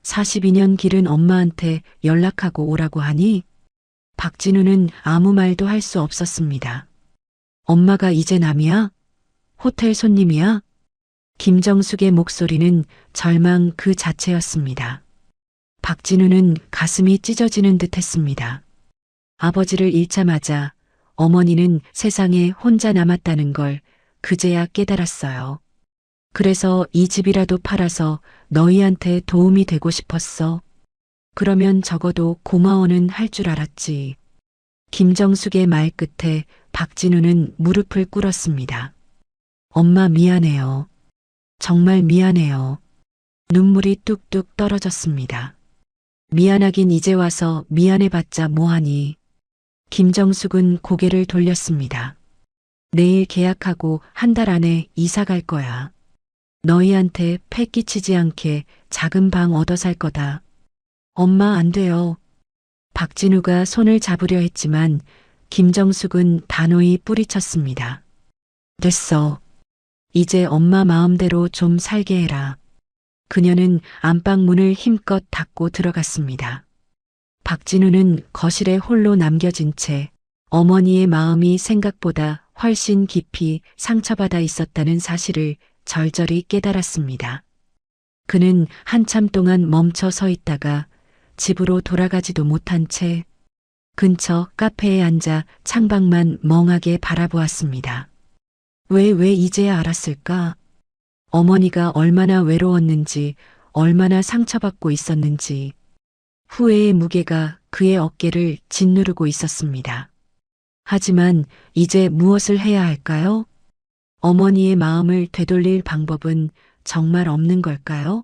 42년 기른 엄마한테 연락하고 오라고 하니? 박진우는 아무 말도 할 수 없었습니다. 엄마가 이제 남이야? 호텔 손님이야? 김정숙의 목소리는 절망 그 자체였습니다. 박진우는 가슴이 찢어지는 듯 했습니다. 아버지를 잃자마자 어머니는 세상에 혼자 남았다는 걸 그제야 깨달았어요. 그래서 이 집이라도 팔아서 너희한테 도움이 되고 싶었어. 그러면 적어도 고마워는 할 줄 알았지. 김정숙의 말 끝에 박진우는 무릎을 꿇었습니다. 엄마 미안해요. 정말 미안해요. 눈물이 뚝뚝 떨어졌습니다. 미안하긴 이제 와서 미안해봤자 뭐하니. 김정숙은 고개를 돌렸습니다. 내일 계약하고 한 달 안에 이사 갈 거야. 너희한테 패 끼치지 않게 작은 방 얻어 살 거다. 엄마 안 돼요. 박진우가 손을 잡으려 했지만 김정숙은 단호히 뿌리쳤습니다. 됐어. 이제 엄마 마음대로 좀 살게 해라. 그녀는 안방 문을 힘껏 닫고 들어갔습니다. 박진우는 거실에 홀로 남겨진 채 어머니의 마음이 생각보다 훨씬 깊이 상처받아 있었다는 사실을 절절히 깨달았습니다. 그는 한참 동안 멈춰 서 있다가 집으로 돌아가지도 못한 채 근처 카페에 앉아 창밖만 멍하게 바라보았습니다. 왜 이제야 알았을까? 어머니가 얼마나 외로웠는지, 얼마나 상처받고 있었는지, 후회의 무게가 그의 어깨를 짓누르고 있었습니다. 하지만 이제 무엇을 해야 할까요? 어머니의 마음을 되돌릴 방법은 정말 없는 걸까요?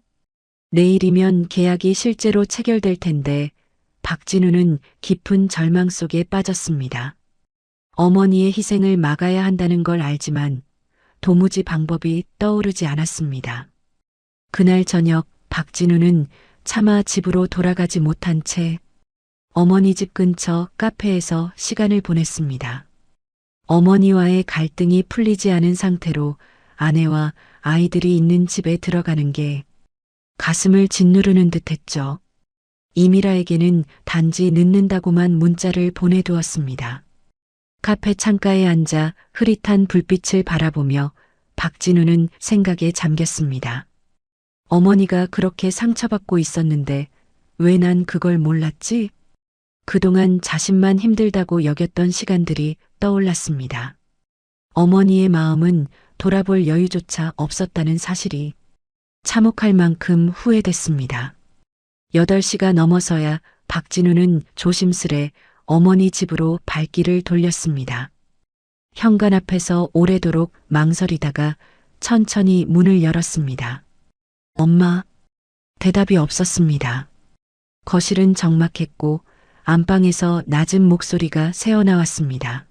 내일이면 계약이 실제로 체결될 텐데 박진우는 깊은 절망 속에 빠졌습니다. 어머니의 희생을 막아야 한다는 걸 알지만 도무지 방법이 떠오르지 않았습니다. 그날 저녁 박진우는 차마 집으로 돌아가지 못한 채 어머니 집 근처 카페에서 시간을 보냈습니다. 어머니와의 갈등이 풀리지 않은 상태로 아내와 아이들이 있는 집에 들어가는 게 가슴을 짓누르는 듯했죠. 이미라에게는 단지 늦는다고만 문자를 보내두었습니다. 카페 창가에 앉아 흐릿한 불빛을 바라보며 박진우는 생각에 잠겼습니다. 어머니가 그렇게 상처받고 있었는데 왜 난 그걸 몰랐지? 그동안 자신만 힘들다고 여겼던 시간들이 떠올랐습니다. 어머니의 마음은 돌아볼 여유조차 없었다는 사실이 참혹할 만큼 후회됐습니다. 8시가 넘어서야 박진우는 조심스레 어머니 집으로 발길을 돌렸습니다. 현관 앞에서 오래도록 망설이다가 천천히 문을 열었습니다. 엄마, 대답이 없었습니다. 거실은 적막했고 안방에서 낮은 목소리가 새어나왔습니다.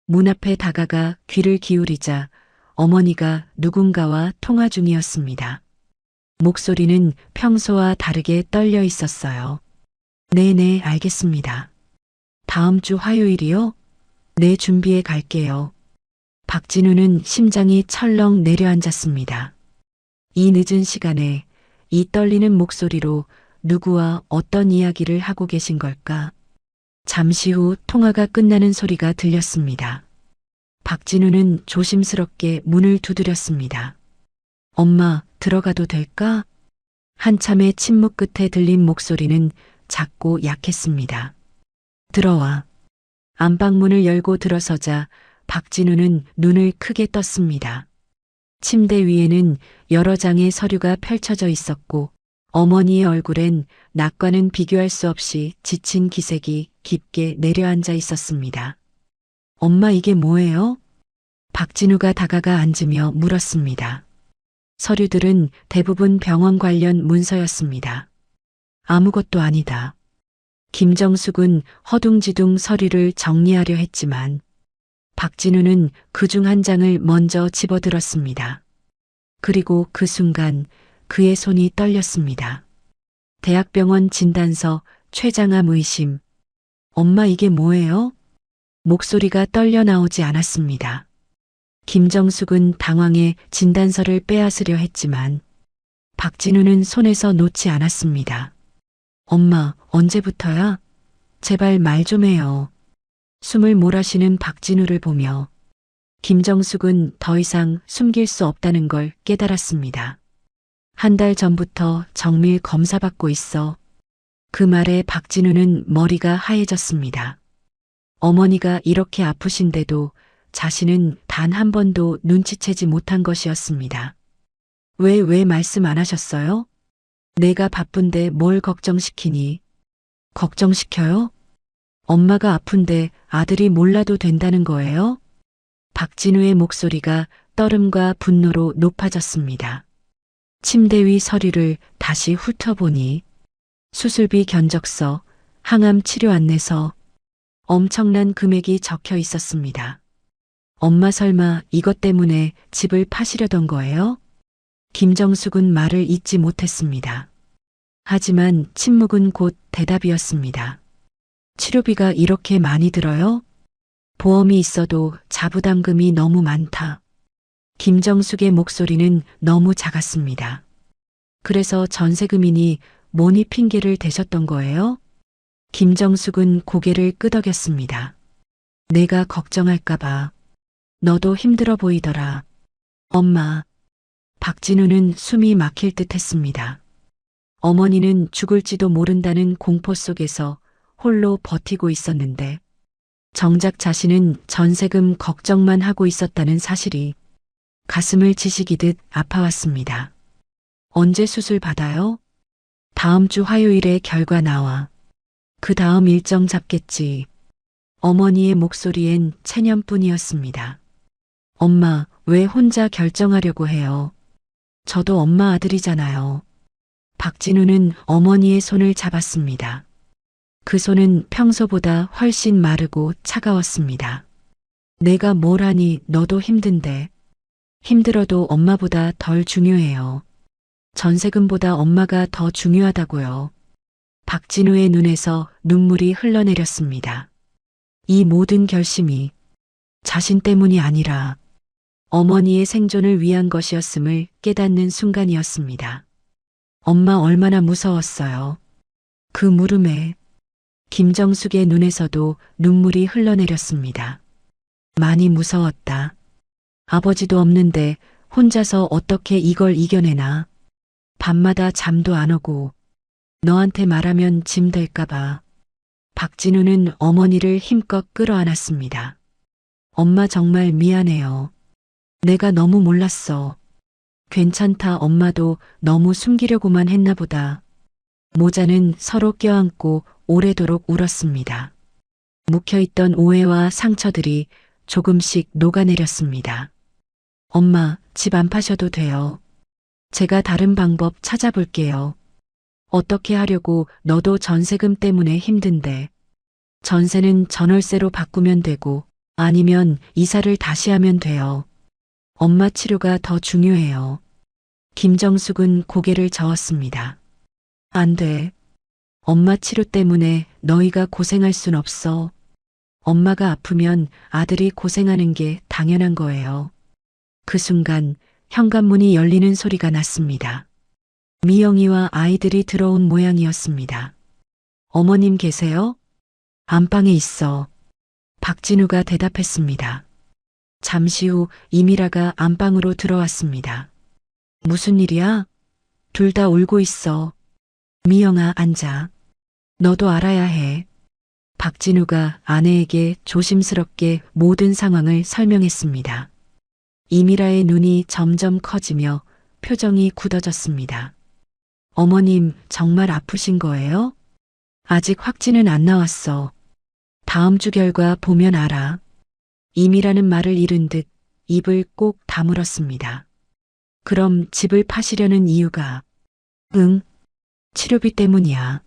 문 앞에 다가가 귀를 기울이자 어머니가 누군가와 통화 중이었습니다. 목소리는 평소와 다르게 떨려 있었어요. 네네, 알겠습니다. 다음 주 화요일이요? 네, 준비해 갈게요. 박진우는 심장이 철렁 내려앉았습니다. 이 늦은 시간에 이 떨리는 목소리로 누구와 어떤 이야기를 하고 계신 걸까? 잠시 후 통화가 끝나는 소리가 들렸습니다. 박진우는 조심스럽게 문을 두드렸습니다. 엄마, 들어가도 될까? 한참의 침묵 끝에 들린 목소리는 작고 약했습니다. 들어와. 안방문을 열고 들어서자 박진우는 눈을 크게 떴습니다. 침대 위에는 여러 장의 서류가 펼쳐져 있었고 어머니의 얼굴엔 낮과는 비교할 수 없이 지친 기색이 깊게 내려앉아 있었습니다. 엄마, 이게 뭐예요? 박진우가 다가가 앉으며 물었습니다. 서류들은 대부분 병원 관련 문서였습니다. 아무것도 아니다. 김정숙은 허둥지둥 서류를 정리하려 했지만 박진우는 그중 한 장을 먼저 집어들었습니다. 그리고 그 순간 그의 손이 떨렸습니다. 대학병원 진단서, 췌장암 의심. 엄마, 이게 뭐예요? 목소리가 떨려 나오지 않았습니다. 김정숙은 당황해 진단서를 빼앗으려 했지만 박진우는 손에서 놓지 않았습니다. 엄마, 언제부터야? 제발 말 좀 해요. 숨을 몰아쉬는 박진우를 보며 김정숙은 더 이상 숨길 수 없다는 걸 깨달았습니다. 한 달 전부터 정밀 검사받고 있어. 그 말에 박진우는 머리가 하얘졌습니다. 어머니가 이렇게 아프신데도 자신은 단 한 번도 눈치채지 못한 것이었습니다. 왜 말씀 안 하셨어요? 내가 바쁜데 뭘 걱정시키니? 걱정시켜요? 엄마가 아픈데 아들이 몰라도 된다는 거예요? 박진우의 목소리가 떨음과 분노로 높아졌습니다. 침대 위 서류를 다시 훑어보니 수술비 견적서, 항암 치료 안내서, 엄청난 금액이 적혀 있었습니다. 엄마 설마 이것 때문에 집을 파시려던 거예요? 김정숙은 말을 잇지 못했습니다. 하지만 침묵은 곧 대답이었습니다. 치료비가 이렇게 많이 들어요? 보험이 있어도 자부담금이 너무 많다. 김정숙의 목소리는 너무 작았습니다. 그래서 전세금이니 뭐니 핑계를 대셨던 거예요? 김정숙은 고개를 끄덕였습니다. 내가 걱정할까봐. 너도 힘들어 보이더라. 엄마. 박진우는 숨이 막힐 듯 했습니다. 어머니는 죽을지도 모른다는 공포 속에서 홀로 버티고 있었는데 정작 자신은 전세금 걱정만 하고 있었다는 사실이 가슴을 지식이듯 아파왔습니다. 언제 수술 받아요? 다음 주 화요일에 결과 나와. 그 다음 일정 잡겠지. 어머니의 목소리엔 체념뿐이었습니다. 엄마, 왜 혼자 결정하려고 해요? 저도 엄마 아들이잖아요. 박진우는 어머니의 손을 잡았습니다. 그 손은 평소보다 훨씬 마르고 차가웠습니다. 내가 뭘 하니 너도 힘든데. 힘들어도 엄마보다 덜 중요해요. 전세금보다 엄마가 더 중요하다고요. 박진우의 눈에서 눈물이 흘러내렸습니다. 이 모든 결심이 자신 때문이 아니라 어머니의 생존을 위한 것이었음을 깨닫는 순간이었습니다. 엄마 얼마나 무서웠어요. 그 물음에 김정숙의 눈에서도 눈물이 흘러내렸습니다. 많이 무서웠다. 아버지도 없는데 혼자서 어떻게 이걸 이겨내나. 밤마다 잠도 안 오고 너한테 말하면 짐 될까봐. 박진우는 어머니를 힘껏 끌어안았습니다. 엄마 정말 미안해요. 내가 너무 몰랐어. 괜찮다. 엄마도 너무 숨기려고만 했나 보다. 모자는 서로 껴안고 오래도록 울었습니다. 묵혀있던 오해와 상처들이 조금씩 녹아내렸습니다. 엄마, 집 안 파셔도 돼요. 제가 다른 방법 찾아볼게요. 어떻게 하려고. 너도 전세금 때문에 힘든데. 전세는 전월세로 바꾸면 되고 아니면 이사를 다시 하면 돼요. 엄마 치료가 더 중요해요. 김정숙은 고개를 저었습니다. 안 돼. 엄마 치료 때문에 너희가 고생할 순 없어. 엄마가 아프면 아들이 고생하는 게 당연한 거예요. 그 순간 현관문이 열리는 소리가 났습니다. 미영이와 아이들이 들어온 모양이었습니다. 어머님 계세요? 안방에 있어. 박진우가 대답했습니다. 잠시 후 이미라가 안방으로 들어왔습니다. 무슨 일이야? 둘 다 울고 있어. 미영아, 앉아. 너도 알아야 해. 박진우가 아내에게 조심스럽게 모든 상황을 설명했습니다. 이미라의 눈이 점점 커지며 표정이 굳어졌습니다. 어머님, 정말 아프신 거예요? 아직 확진은 안 나왔어. 다음 주 결과 보면 알아. 이미라는 말을 잃은 듯 입을 꼭 다물었습니다. 그럼 집을 파시려는 이유가? 응, 치료비 때문이야.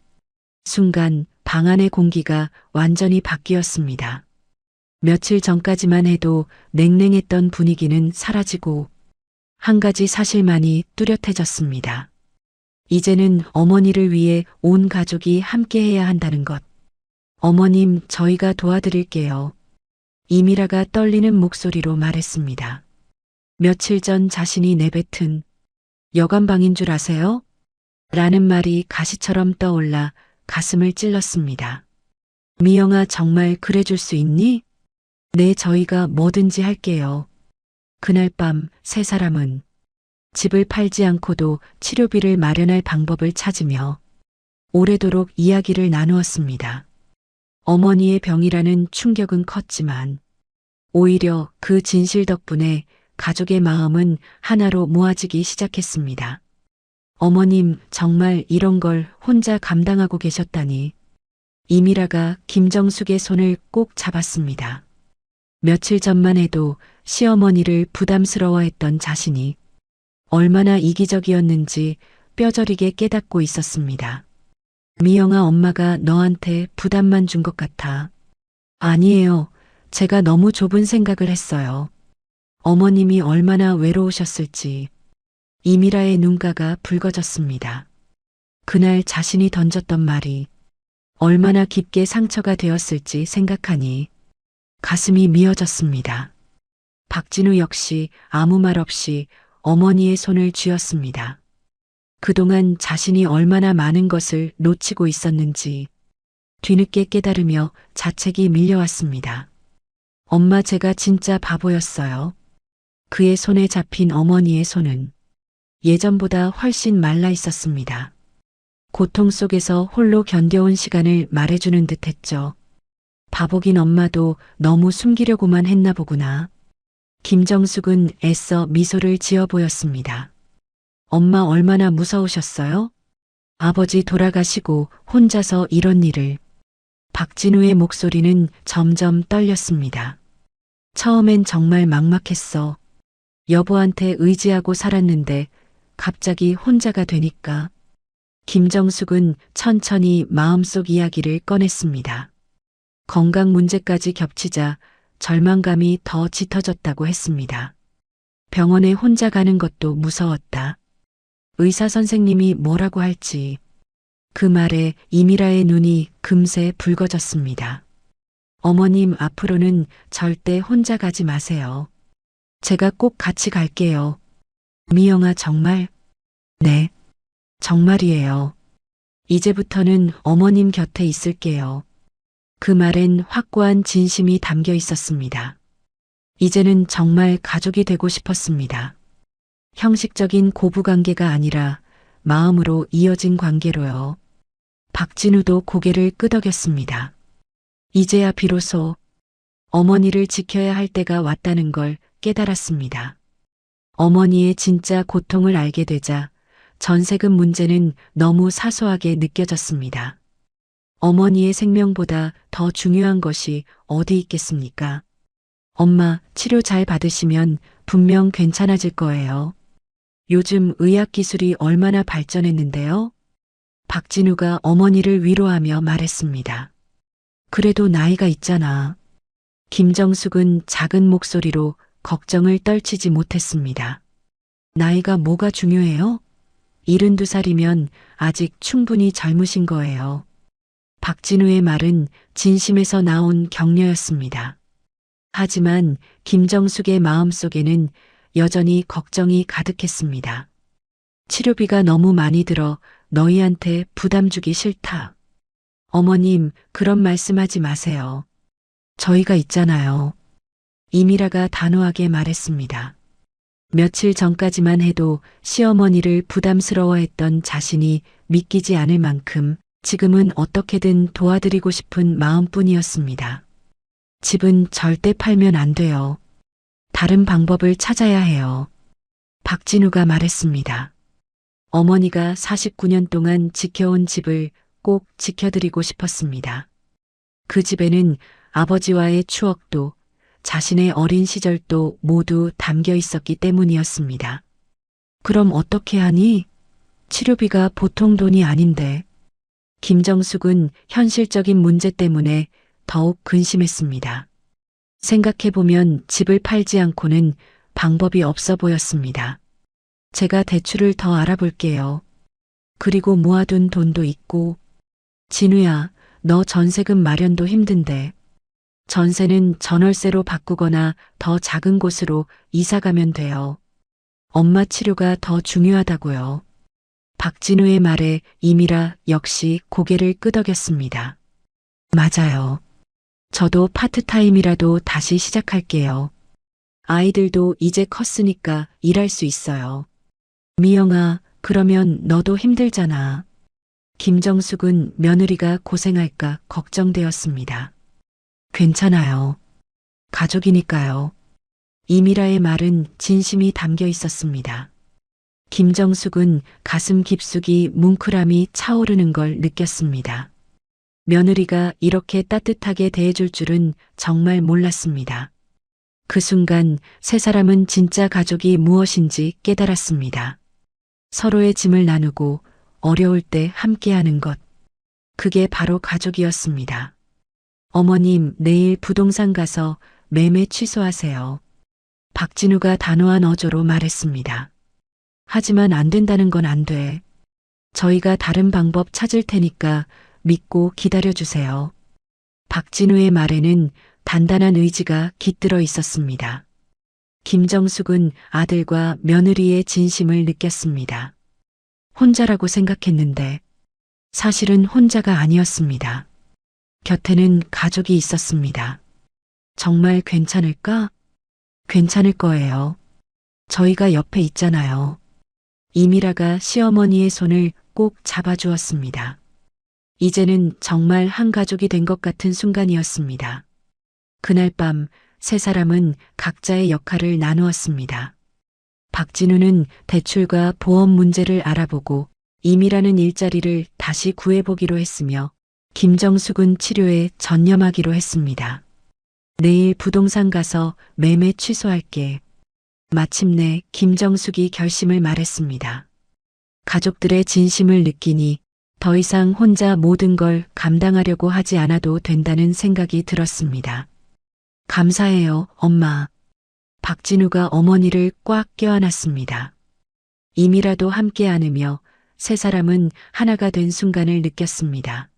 순간 방 안의 공기가 완전히 바뀌었습니다. 며칠 전까지만 해도 냉랭했던 분위기는 사라지고 한 가지 사실만이 뚜렷해졌습니다. 이제는 어머니를 위해 온 가족이 함께해야 한다는 것. 어머님, 저희가 도와드릴게요. 이미라가 떨리는 목소리로 말했습니다. 며칠 전 자신이 내뱉은 여관방인 줄 아세요? 라는 말이 가시처럼 떠올라 가슴을 찔렀습니다. 미영아, 정말 그래줄 수 있니? 네, 저희가 뭐든지 할게요. 그날 밤 세 사람은 집을 팔지 않고도 치료비를 마련할 방법을 찾으며 오래도록 이야기를 나누었습니다. 어머니의 병이라는 충격은 컸지만 오히려 그 진실 덕분에 가족의 마음은 하나로 모아지기 시작했습니다. 어머님, 정말 이런 걸 혼자 감당하고 계셨다니. 이미라가 김정숙의 손을 꼭 잡았습니다. 며칠 전만 해도 시어머니를 부담스러워했던 자신이 얼마나 이기적이었는지 뼈저리게 깨닫고 있었습니다. 미영아, 엄마가 너한테 부담만 준 것 같아. 아니에요. 제가 너무 좁은 생각을 했어요. 어머님이 얼마나 외로우셨을지. 이미라의 눈가가 붉어졌습니다. 그날 자신이 던졌던 말이 얼마나 깊게 상처가 되었을지 생각하니 가슴이 미어졌습니다. 박진우 역시 아무 말 없이 어머니의 손을 쥐었습니다. 그동안 자신이 얼마나 많은 것을 놓치고 있었는지 뒤늦게 깨달으며 자책이 밀려왔습니다. 엄마, 제가 진짜 바보였어요. 그의 손에 잡힌 어머니의 손은 예전보다 훨씬 말라 있었습니다. 고통 속에서 홀로 견뎌온 시간을 말해주는 듯 했죠. 바보긴 엄마도 너무 숨기려고만 했나 보구나. 김정숙은 애써 미소를 지어 보였습니다. 엄마, 얼마나 무서우셨어요? 아버지 돌아가시고 혼자서 이런 일을. 박진우의 목소리는 점점 떨렸습니다. 처음엔 정말 막막했어. 여보한테 의지하고 살았는데 갑자기 혼자가 되니까. 김정숙은 천천히 마음속 이야기를 꺼냈습니다. 건강 문제까지 겹치자 절망감이 더 짙어졌다고 했습니다. 병원에 혼자 가는 것도 무서웠다. 의사 선생님이 뭐라고 할지. 그 말에 이미라의 눈이 금세 붉어졌습니다. 어머님, 앞으로는 절대 혼자 가지 마세요. 제가 꼭 같이 갈게요. 미영아, 정말? 네, 정말이에요. 이제부터는 어머님 곁에 있을게요. 그 말엔 확고한 진심이 담겨 있었습니다. 이제는 정말 가족이 되고 싶었습니다. 형식적인 고부관계가 아니라 마음으로 이어진 관계로요. 박진우도 고개를 끄덕였습니다. 이제야 비로소 어머니를 지켜야 할 때가 왔다는 걸 깨달았습니다. 어머니의 진짜 고통을 알게 되자 전세금 문제는 너무 사소하게 느껴졌습니다. 어머니의 생명보다 더 중요한 것이 어디 있겠습니까? 엄마, 치료 잘 받으시면 분명 괜찮아질 거예요. 요즘 의학 기술이 얼마나 발전했는데요? 박진우가 어머니를 위로하며 말했습니다. 그래도 나이가 있잖아. 김정숙은 작은 목소리로 걱정을 떨치지 못했습니다. 나이가 뭐가 중요해요? 72살이면 아직 충분히 젊으신 거예요. 박진우의 말은 진심에서 나온 격려였습니다. 하지만 김정숙의 마음속에는 여전히 걱정이 가득했습니다. 치료비가 너무 많이 들어 너희한테 부담 주기 싫다. 어머님, 그런 말씀하지 마세요. 저희가 있잖아요. 이미라가 단호하게 말했습니다. 며칠 전까지만 해도 시어머니를 부담스러워했던 자신이 믿기지 않을 만큼 지금은 어떻게든 도와드리고 싶은 마음뿐이었습니다. 집은 절대 팔면 안 돼요. 다른 방법을 찾아야 해요. 박진우가 말했습니다. 어머니가 49년 동안 지켜온 집을 꼭 지켜드리고 싶었습니다. 그 집에는 아버지와의 추억도 자신의 어린 시절도 모두 담겨 있었기 때문이었습니다. 그럼 어떻게 하니? 치료비가 보통 돈이 아닌데. 김정숙은 현실적인 문제 때문에 더욱 근심했습니다. 생각해보면 집을 팔지 않고는 방법이 없어 보였습니다. 제가 대출을 더 알아볼게요. 그리고 모아둔 돈도 있고. 진우야, 너 전세금 마련도 힘든데. 전세는 전월세로 바꾸거나 더 작은 곳으로 이사 가면 돼요. 엄마 치료가 더 중요하다고요. 박진우의 말에 이미라 역시 고개를 끄덕였습니다. 맞아요. 저도 파트타임이라도 다시 시작할게요. 아이들도 이제 컸으니까 일할 수 있어요. 미영아, 그러면 너도 힘들잖아. 김정숙은 며느리가 고생할까 걱정되었습니다. 괜찮아요. 가족이니까요. 이미라의 말은 진심이 담겨 있었습니다. 김정숙은 가슴 깊숙이 뭉클함이 차오르는 걸 느꼈습니다. 며느리가 이렇게 따뜻하게 대해줄 줄은 정말 몰랐습니다. 그 순간 세 사람은 진짜 가족이 무엇인지 깨달았습니다. 서로의 짐을 나누고 어려울 때 함께하는 것. 그게 바로 가족이었습니다. 어머님, 내일 부동산 가서 매매 취소하세요. 박진우가 단호한 어조로 말했습니다. 하지만 안 된다는 건 안 돼. 저희가 다른 방법 찾을 테니까 믿고 기다려주세요. 박진우의 말에는 단단한 의지가 깃들어 있었습니다. 김정숙은 아들과 며느리의 진심을 느꼈습니다. 혼자라고 생각했는데 사실은 혼자가 아니었습니다. 곁에는 가족이 있었습니다. 정말 괜찮을까? 괜찮을 거예요. 저희가 옆에 있잖아요. 이미라가 시어머니의 손을 꼭 잡아주었습니다. 이제는 정말 한 가족이 된 것 같은 순간이었습니다. 그날 밤 세 사람은 각자의 역할을 나누었습니다. 박진우는 대출과 보험 문제를 알아보고 이미라는 일자리를 다시 구해보기로 했으며 김정숙은 치료에 전념하기로 했습니다. 내일 부동산 가서 매매 취소할게. 마침내 김정숙이 결심을 말했습니다. 가족들의 진심을 느끼니 더 이상 혼자 모든 걸 감당하려고 하지 않아도 된다는 생각이 들었습니다. 감사해요, 엄마. 박진우가 어머니를 꽉 껴안았습니다. 이미라도 함께 안으며 세 사람은 하나가 된 순간을 느꼈습니다.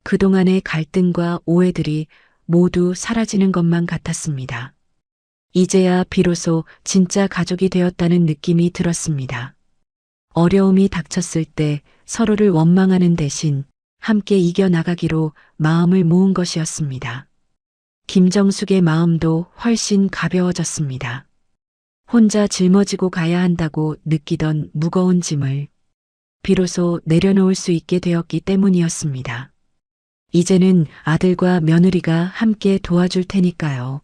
그동안의 갈등과 오해들이 모두 사라지는 것만 같았습니다. 이제야 비로소 진짜 가족이 되었다는 느낌이 들었습니다. 어려움이 닥쳤을 때 서로를 원망하는 대신 함께 이겨나가기로 마음을 모은 것이었습니다. 김정숙의 마음도 훨씬 가벼워졌습니다. 혼자 짊어지고 가야 한다고 느끼던 무거운 짐을 비로소 내려놓을 수 있게 되었기 때문이었습니다. 이제는 아들과 며느리가 함께 도와줄 테니까요.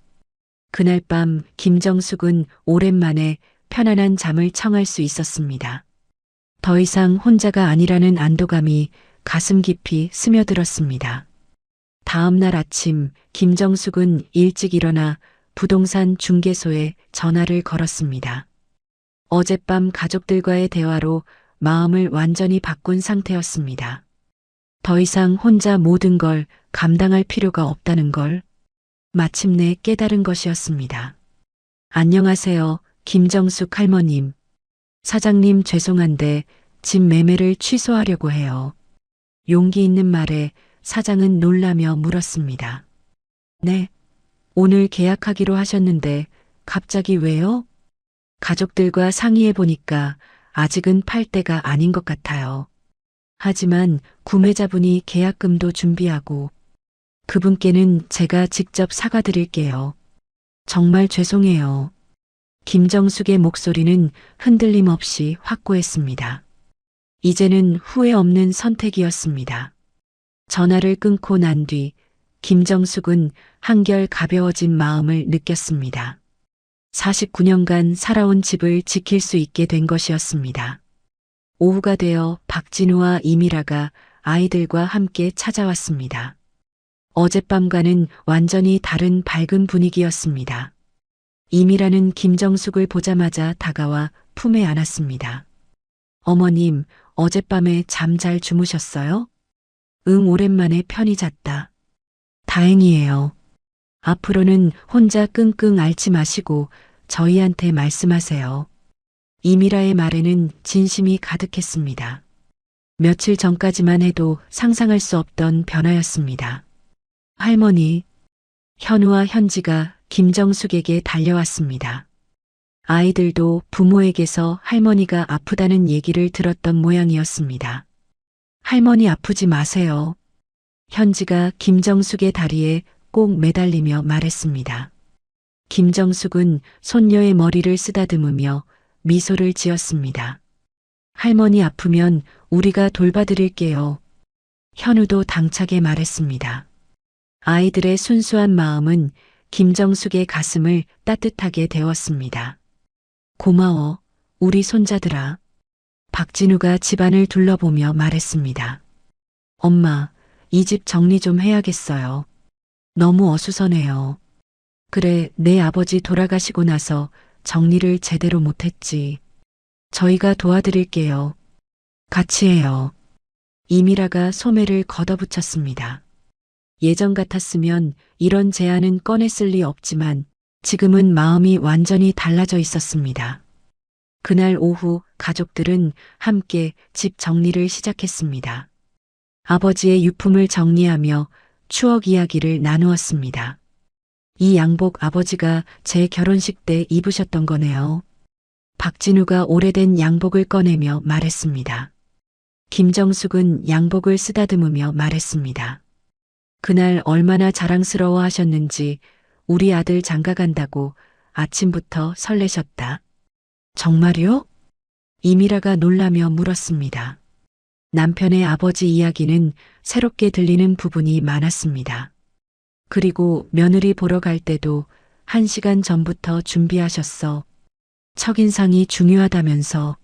그날 밤 김정숙은 오랜만에 편안한 잠을 청할 수 있었습니다. 더 이상 혼자가 아니라는 안도감이 가슴 깊이 스며들었습니다. 다음 날 아침 김정숙은 일찍 일어나 부동산 중개소에 전화를 걸었습니다. 어젯밤 가족들과의 대화로 마음을 완전히 바꾼 상태였습니다. 더 이상 혼자 모든 걸 감당할 필요가 없다는 걸 마침내 깨달은 것이었습니다. 안녕하세요, 김정숙 할머님. 사장님 죄송한데 집 매매를 취소하려고 해요. 용기 있는 말에 사장은 놀라며 물었습니다. 네, 오늘 계약하기로 하셨는데 갑자기 왜요? 가족들과 상의해 보니까 아직은 팔 때가 아닌 것 같아요. 하지만 구매자분이 계약금도 준비하고 그분께는 제가 직접 사과드릴게요. 정말 죄송해요. 김정숙의 목소리는 흔들림 없이 확고했습니다. 이제는 후회 없는 선택이었습니다. 전화를 끊고 난 뒤 김정숙은 한결 가벼워진 마음을 느꼈습니다. 49년간 살아온 집을 지킬 수 있게 된 것이었습니다. 오후가 되어 박진우와 이미라가 아이들과 함께 찾아왔습니다. 어젯밤과는 완전히 다른 밝은 분위기였습니다. 이미라는 김정숙을 보자마자 다가와 품에 안았습니다. 어머님, 어젯밤에 잠 잘 주무셨어요? 응, 오랜만에 편히 잤다. 다행이에요. 앞으로는 혼자 끙끙 앓지 마시고 저희한테 말씀하세요. 이미라의 말에는 진심이 가득했습니다. 며칠 전까지만 해도 상상할 수 없던 변화였습니다. 할머니, 현우와 현지가 김정숙에게 달려왔습니다. 아이들도 부모에게서 할머니가 아프다는 얘기를 들었던 모양이었습니다. 할머니 아프지 마세요. 현지가 김정숙의 다리에 꼭 매달리며 말했습니다. 김정숙은 손녀의 머리를 쓰다듬으며 미소를 지었습니다. 할머니 아프면 우리가 돌봐드릴게요. 현우도 당차게 말했습니다. 아이들의 순수한 마음은 김정숙의 가슴을 따뜻하게 데웠습니다. 고마워, 우리 손자들아. 박진우가 집안을 둘러보며 말했습니다. 엄마, 이 집 정리 좀 해야겠어요. 너무 어수선해요. 그래, 내 아버지 돌아가시고 나서 정리를 제대로 못했지. 저희가 도와드릴게요. 같이 해요. 이미라가 소매를 걷어붙였습니다. 예전 같았으면 이런 제안은 꺼냈을 리 없지만 지금은 마음이 완전히 달라져 있었습니다. 그날 오후 가족들은 함께 집 정리를 시작했습니다. 아버지의 유품을 정리하며 추억 이야기를 나누었습니다. 이 양복 아버지가 제 결혼식 때 입으셨던 거네요. 박진우가 오래된 양복을 꺼내며 말했습니다. 김정숙은 양복을 쓰다듬으며 말했습니다. 그날 얼마나 자랑스러워 하셨는지 우리 아들 장가 간다고 아침부터 설레셨다. 정말요? 이미라가 놀라며 물었습니다. 남편의 아버지 이야기는 새롭게 들리는 부분이 많았습니다. 그리고 며느리 보러 갈 때도 1시간 전부터 준비하셨어. 첫인상이 중요하다면서.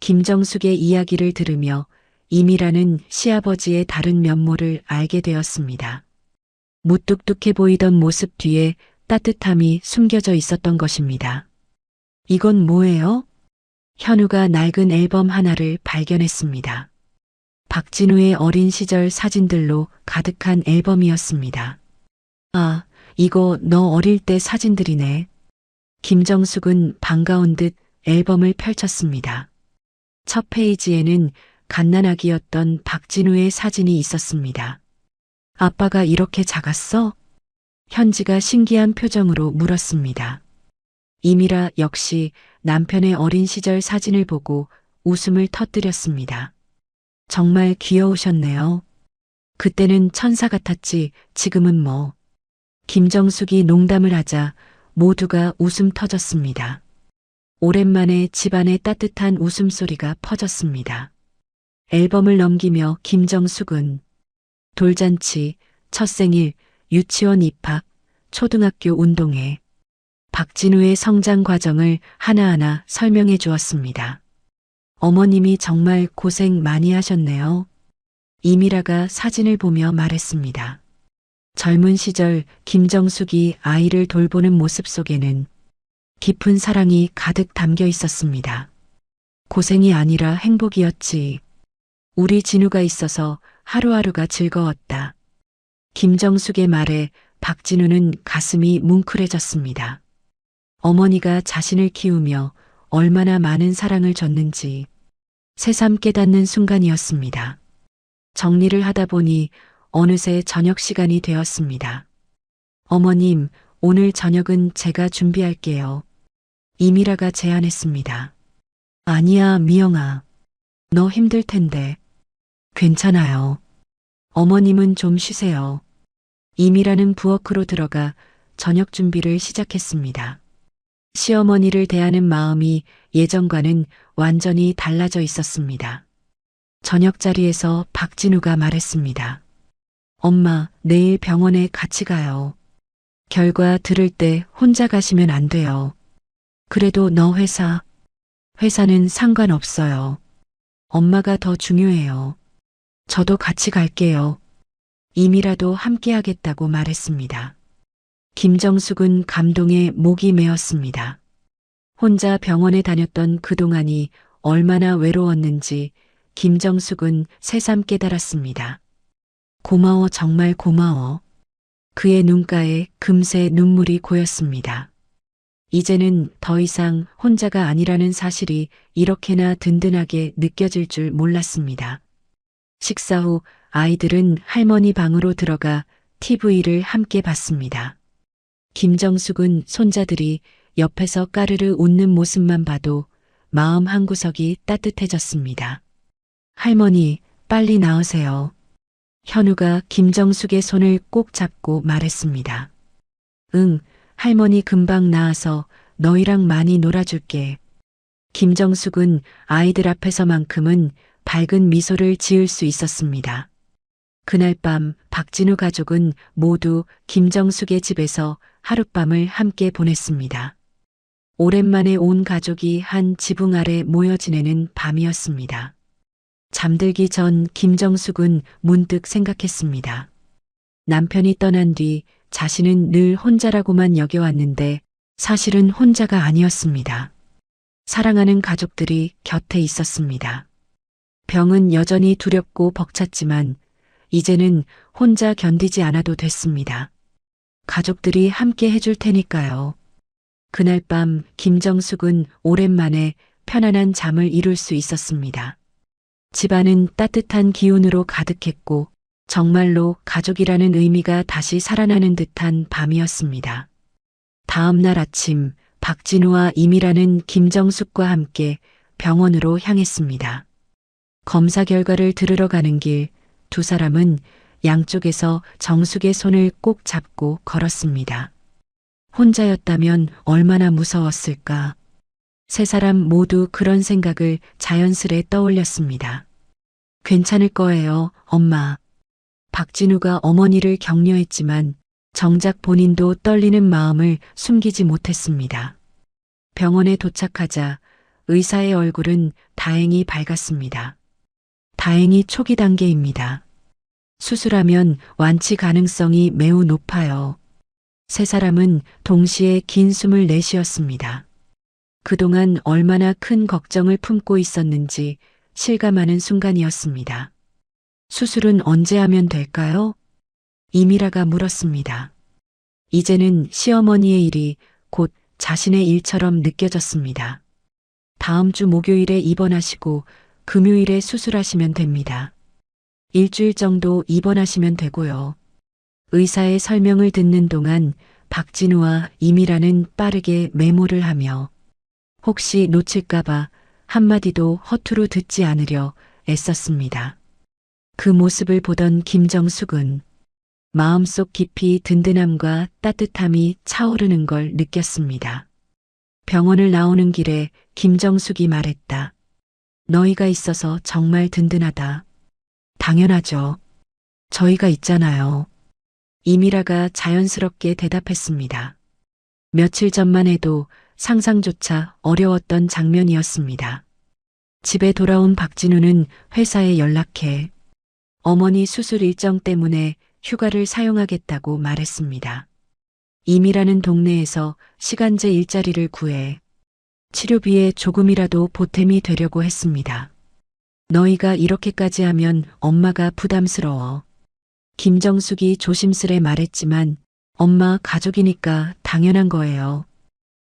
김정숙의 이야기를 들으며 이미라는 시아버지의 다른 면모를 알게 되었습니다. 무뚝뚝해 보이던 모습 뒤에 따뜻함이 숨겨져 있었던 것입니다. 이건 뭐예요? 현우가 낡은 앨범 하나를 발견했습니다. 박진우의 어린 시절 사진들로 가득한 앨범이었습니다. 아, 이거 너 어릴 때 사진들이네. 김정숙은 반가운 듯 앨범을 펼쳤습니다. 첫 페이지에는 갓난아기였던 박진우의 사진이 있었습니다. 아빠가 이렇게 작았어? 현지가 신기한 표정으로 물었습니다. 이미라 역시 남편의 어린 시절 사진을 보고 웃음을 터뜨렸습니다. 정말 귀여우셨네요. 그때는 천사 같았지 지금은 뭐. 김정숙이 농담을 하자 모두가 웃음 터졌습니다. 오랜만에 집안에 따뜻한 웃음소리가 퍼졌습니다. 앨범을 넘기며 김정숙은 돌잔치, 첫 생일, 유치원 입학, 초등학교 운동회, 박진우의 성장 과정을 하나하나 설명해 주었습니다. 어머님이 정말 고생 많이 하셨네요. 이미라가 사진을 보며 말했습니다. 젊은 시절 김정숙이 아이를 돌보는 모습 속에는 깊은 사랑이 가득 담겨 있었습니다. 고생이 아니라 행복이었지. 우리 진우가 있어서 하루하루가 즐거웠다. 김정숙의 말에 박진우는 가슴이 뭉클해졌습니다. 어머니가 자신을 키우며 얼마나 많은 사랑을 줬는지 새삼 깨닫는 순간이었습니다. 정리를 하다 보니 어느새 저녁 시간이 되었습니다. 어머님, 오늘 저녁은 제가 준비할게요. 이미라가 제안했습니다. 아니야, 미영아. 너 힘들 텐데. 괜찮아요. 어머님은 좀 쉬세요. 이미라는 부엌으로 들어가 저녁 준비를 시작했습니다. 시어머니를 대하는 마음이 예전과는 완전히 달라져 있었습니다. 저녁 자리에서 박진우가 말했습니다. 엄마, 내일 병원에 같이 가요. 결과 들을 때 혼자 가시면 안 돼요. 그래도 너 회사는 상관없어요. 엄마가 더 중요해요. 저도 같이 갈게요. 이미라도 함께 하겠다고 말했습니다. 김정숙은 감동에 목이 메었습니다. 혼자 병원에 다녔던 그동안이 얼마나 외로웠는지 김정숙은 새삼 깨달았습니다. 고마워, 정말 고마워. 그의 눈가에 금세 눈물이 고였습니다. 이제는 더 이상 혼자가 아니라는 사실이 이렇게나 든든하게 느껴질 줄 몰랐습니다. 식사 후 아이들은 할머니 방으로 들어가 TV를 함께 봤습니다. 김정숙은 손자들이 옆에서 까르르 웃는 모습만 봐도 마음 한구석이 따뜻해졌습니다. 할머니, 빨리 나으세요. 현우가 김정숙의 손을 꼭 잡고 말했습니다. 응, 할머니 금방 나아서 너희랑 많이 놀아줄게. 김정숙은 아이들 앞에서만큼은 밝은 미소를 지을 수 있었습니다. 그날 밤 박진우 가족은 모두 김정숙의 집에서 하룻밤을 함께 보냈습니다. 오랜만에 온 가족이 한 지붕 아래 모여 지내는 밤이었습니다. 잠들기 전 김정숙은 문득 생각했습니다. 남편이 떠난 뒤 자신은 늘 혼자라고만 여겨왔는데 사실은 혼자가 아니었습니다. 사랑하는 가족들이 곁에 있었습니다. 병은 여전히 두렵고 벅찼지만 이제는 혼자 견디지 않아도 됐습니다. 가족들이 함께 해줄 테니까요. 그날 밤 김정숙은 오랜만에 편안한 잠을 이룰 수 있었습니다. 집안은 따뜻한 기운으로 가득했고 정말로 가족이라는 의미가 다시 살아나는 듯한 밤이었습니다. 다음 날 아침 박진우와 이미라는 김정숙과 함께 병원으로 향했습니다. 검사 결과를 들으러 가는 길 두 사람은 양쪽에서 정숙의 손을 꼭 잡고 걸었습니다. 혼자였다면 얼마나 무서웠을까. 세 사람 모두 그런 생각을 자연스레 떠올렸습니다. 괜찮을 거예요, 엄마. 박진우가 어머니를 격려했지만 정작 본인도 떨리는 마음을 숨기지 못했습니다. 병원에 도착하자 의사의 얼굴은 다행히 밝았습니다. 다행히 초기 단계입니다. 수술하면 완치 가능성이 매우 높아요. 세 사람은 동시에 긴 숨을 내쉬었습니다. 그동안 얼마나 큰 걱정을 품고 있었는지 실감하는 순간이었습니다. 수술은 언제 하면 될까요? 이미라가 물었습니다. 이제는 시어머니의 일이 곧 자신의 일처럼 느껴졌습니다. 다음 주 목요일에 입원하시고 금요일에 수술하시면 됩니다. 일주일 정도 입원하시면 되고요. 의사의 설명을 듣는 동안 박진우와 이미라는 빠르게 메모를 하며 혹시 놓칠까봐 한마디도 허투루 듣지 않으려 애썼습니다. 그 모습을 보던 김정숙은 마음속 깊이 든든함과 따뜻함이 차오르는 걸 느꼈습니다. 병원을 나오는 길에 김정숙이 말했다. 너희가 있어서 정말 든든하다. 당연하죠. 저희가 있잖아요. 이미라가 자연스럽게 대답했습니다. 며칠 전만 해도 상상조차 어려웠던 장면이었습니다. 집에 돌아온 박진우는 회사에 연락해 어머니 수술 일정 때문에 휴가를 사용하겠다고 말했습니다. 이미라는 동네에서 시간제 일자리를 구해 치료비에 조금이라도 보탬이 되려고 했습니다. 너희가 이렇게까지 하면 엄마가 부담스러워. 김정숙이 조심스레 말했지만 엄마 가족이니까 당연한 거예요.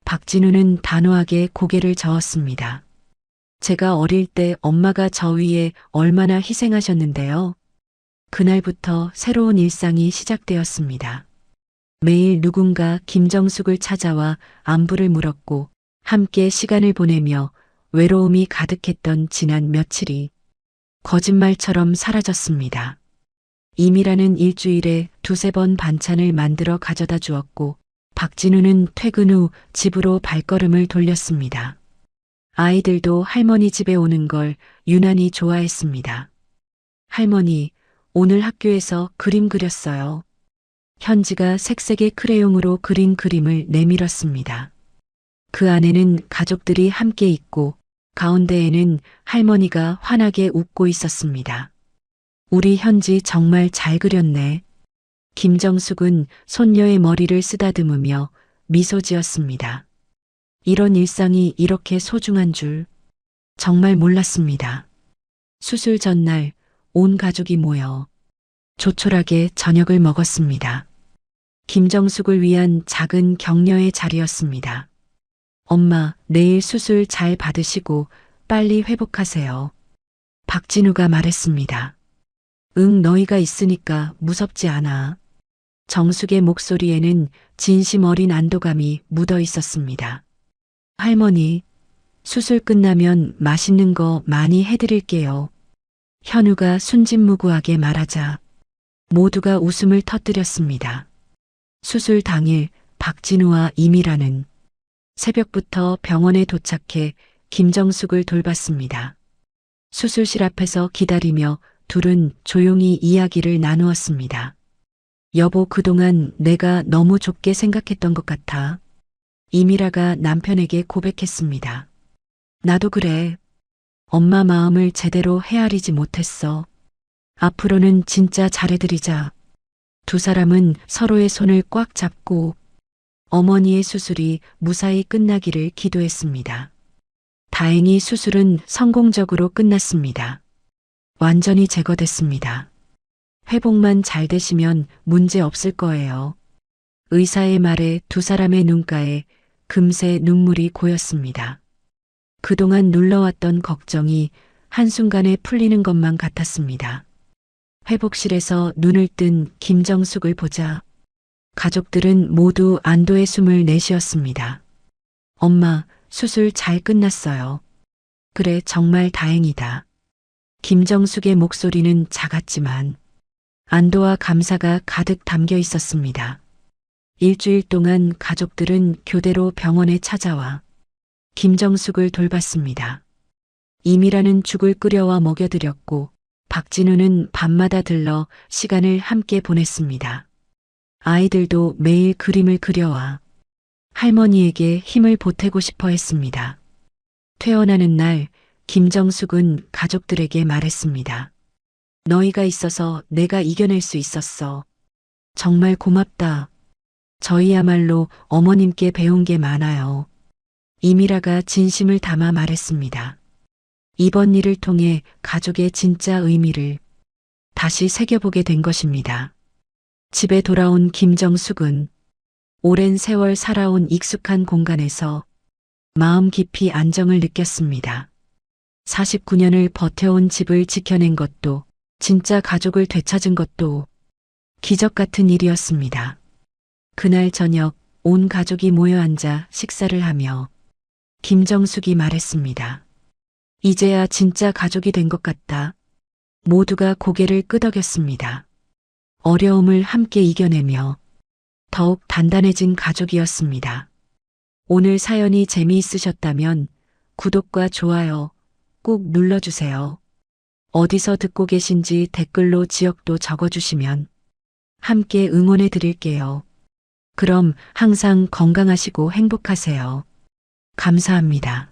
박진우는 단호하게 고개를 저었습니다. 제가 어릴 때 엄마가 저 위해 얼마나 희생하셨는데요. 그날부터 새로운 일상이 시작되었습니다. 매일 누군가 김정숙을 찾아와 안부를 물었고 함께 시간을 보내며 외로움이 가득했던 지난 며칠이 거짓말처럼 사라졌습니다. 이미라는 일주일에 두세 번 반찬을 만들어 가져다 주었고 박진우는 퇴근 후 집으로 발걸음을 돌렸습니다. 아이들도 할머니 집에 오는 걸 유난히 좋아했습니다. 할머니, 오늘 학교에서 그림 그렸어요. 현지가 색색의 크레용으로 그린 그림을 내밀었습니다. 그 안에는 가족들이 함께 있고 가운데에는 할머니가 환하게 웃고 있었습니다. 우리 현지 정말 잘 그렸네. 김정숙은 손녀의 머리를 쓰다듬으며 미소 지었습니다. 이런 일상이 이렇게 소중한 줄 정말 몰랐습니다. 수술 전날 온 가족이 모여 조촐하게 저녁을 먹었습니다. 김정숙을 위한 작은 격려의 자리였습니다. 엄마, 내일 수술 잘 받으시고 빨리 회복하세요. 박진우가 말했습니다. 응, 너희가 있으니까 무섭지 않아. 정숙의 목소리에는 진심 어린 안도감이 묻어 있었습니다. 할머니, 수술 끝나면 맛있는 거 많이 해드릴게요. 현우가 순진무구하게 말하자 모두가 웃음을 터뜨렸습니다. 수술 당일 박진우와 이미라는 새벽부터 병원에 도착해 김정숙을 돌봤습니다. 수술실 앞에서 기다리며 둘은 조용히 이야기를 나누었습니다. 여보, 그동안 내가 너무 좁게 생각했던 것 같아. 이미라가 남편에게 고백했습니다. 나도 그래. 엄마 마음을 제대로 헤아리지 못했어. 앞으로는 진짜 잘해드리자. 두 사람은 서로의 손을 꽉 잡고 어머니의 수술이 무사히 끝나기를 기도했습니다. 다행히 수술은 성공적으로 끝났습니다. 완전히 제거됐습니다. 회복만 잘 되시면 문제 없을 거예요. 의사의 말에 두 사람의 눈가에 금세 눈물이 고였습니다. 그동안 눌러왔던 걱정이 한순간에 풀리는 것만 같았습니다. 회복실에서 눈을 뜬 김정숙을 보자 가족들은 모두 안도의 숨을 내쉬었습니다. 엄마, 수술 잘 끝났어요. 그래, 정말 다행이다. 김정숙의 목소리는 작았지만 안도와 감사가 가득 담겨 있었습니다. 일주일 동안 가족들은 교대로 병원에 찾아와 김정숙을 돌봤습니다. 이미라는 죽을 끓여와 먹여드렸고 박진우는 밤마다 들러 시간을 함께 보냈습니다. 아이들도 매일 그림을 그려와 할머니에게 힘을 보태고 싶어 했습니다. 퇴원하는 날 김정숙은 가족들에게 말했습니다. 너희가 있어서 내가 이겨낼 수 있었어. 정말 고맙다. 저희야말로 어머님께 배운 게 많아요. 이미라가 진심을 담아 말했습니다. 이번 일을 통해 가족의 진짜 의미를 다시 새겨보게 된 것입니다. 집에 돌아온 김정숙은 오랜 세월 살아온 익숙한 공간에서 마음 깊이 안정을 느꼈습니다. 49년을 버텨온 집을 지켜낸 것도 진짜 가족을 되찾은 것도 기적 같은 일이었습니다. 그날 저녁 온 가족이 모여 앉아 식사를 하며 김정숙이 말했습니다. 이제야 진짜 가족이 된 것 같다. 모두가 고개를 끄덕였습니다. 어려움을 함께 이겨내며 더욱 단단해진 가족이었습니다. 오늘 사연이 재미있으셨다면 구독과 좋아요 꼭 눌러주세요. 어디서 듣고 계신지 댓글로 지역도 적어주시면 함께 응원해 드릴게요. 그럼 항상 건강하시고 행복하세요. 감사합니다.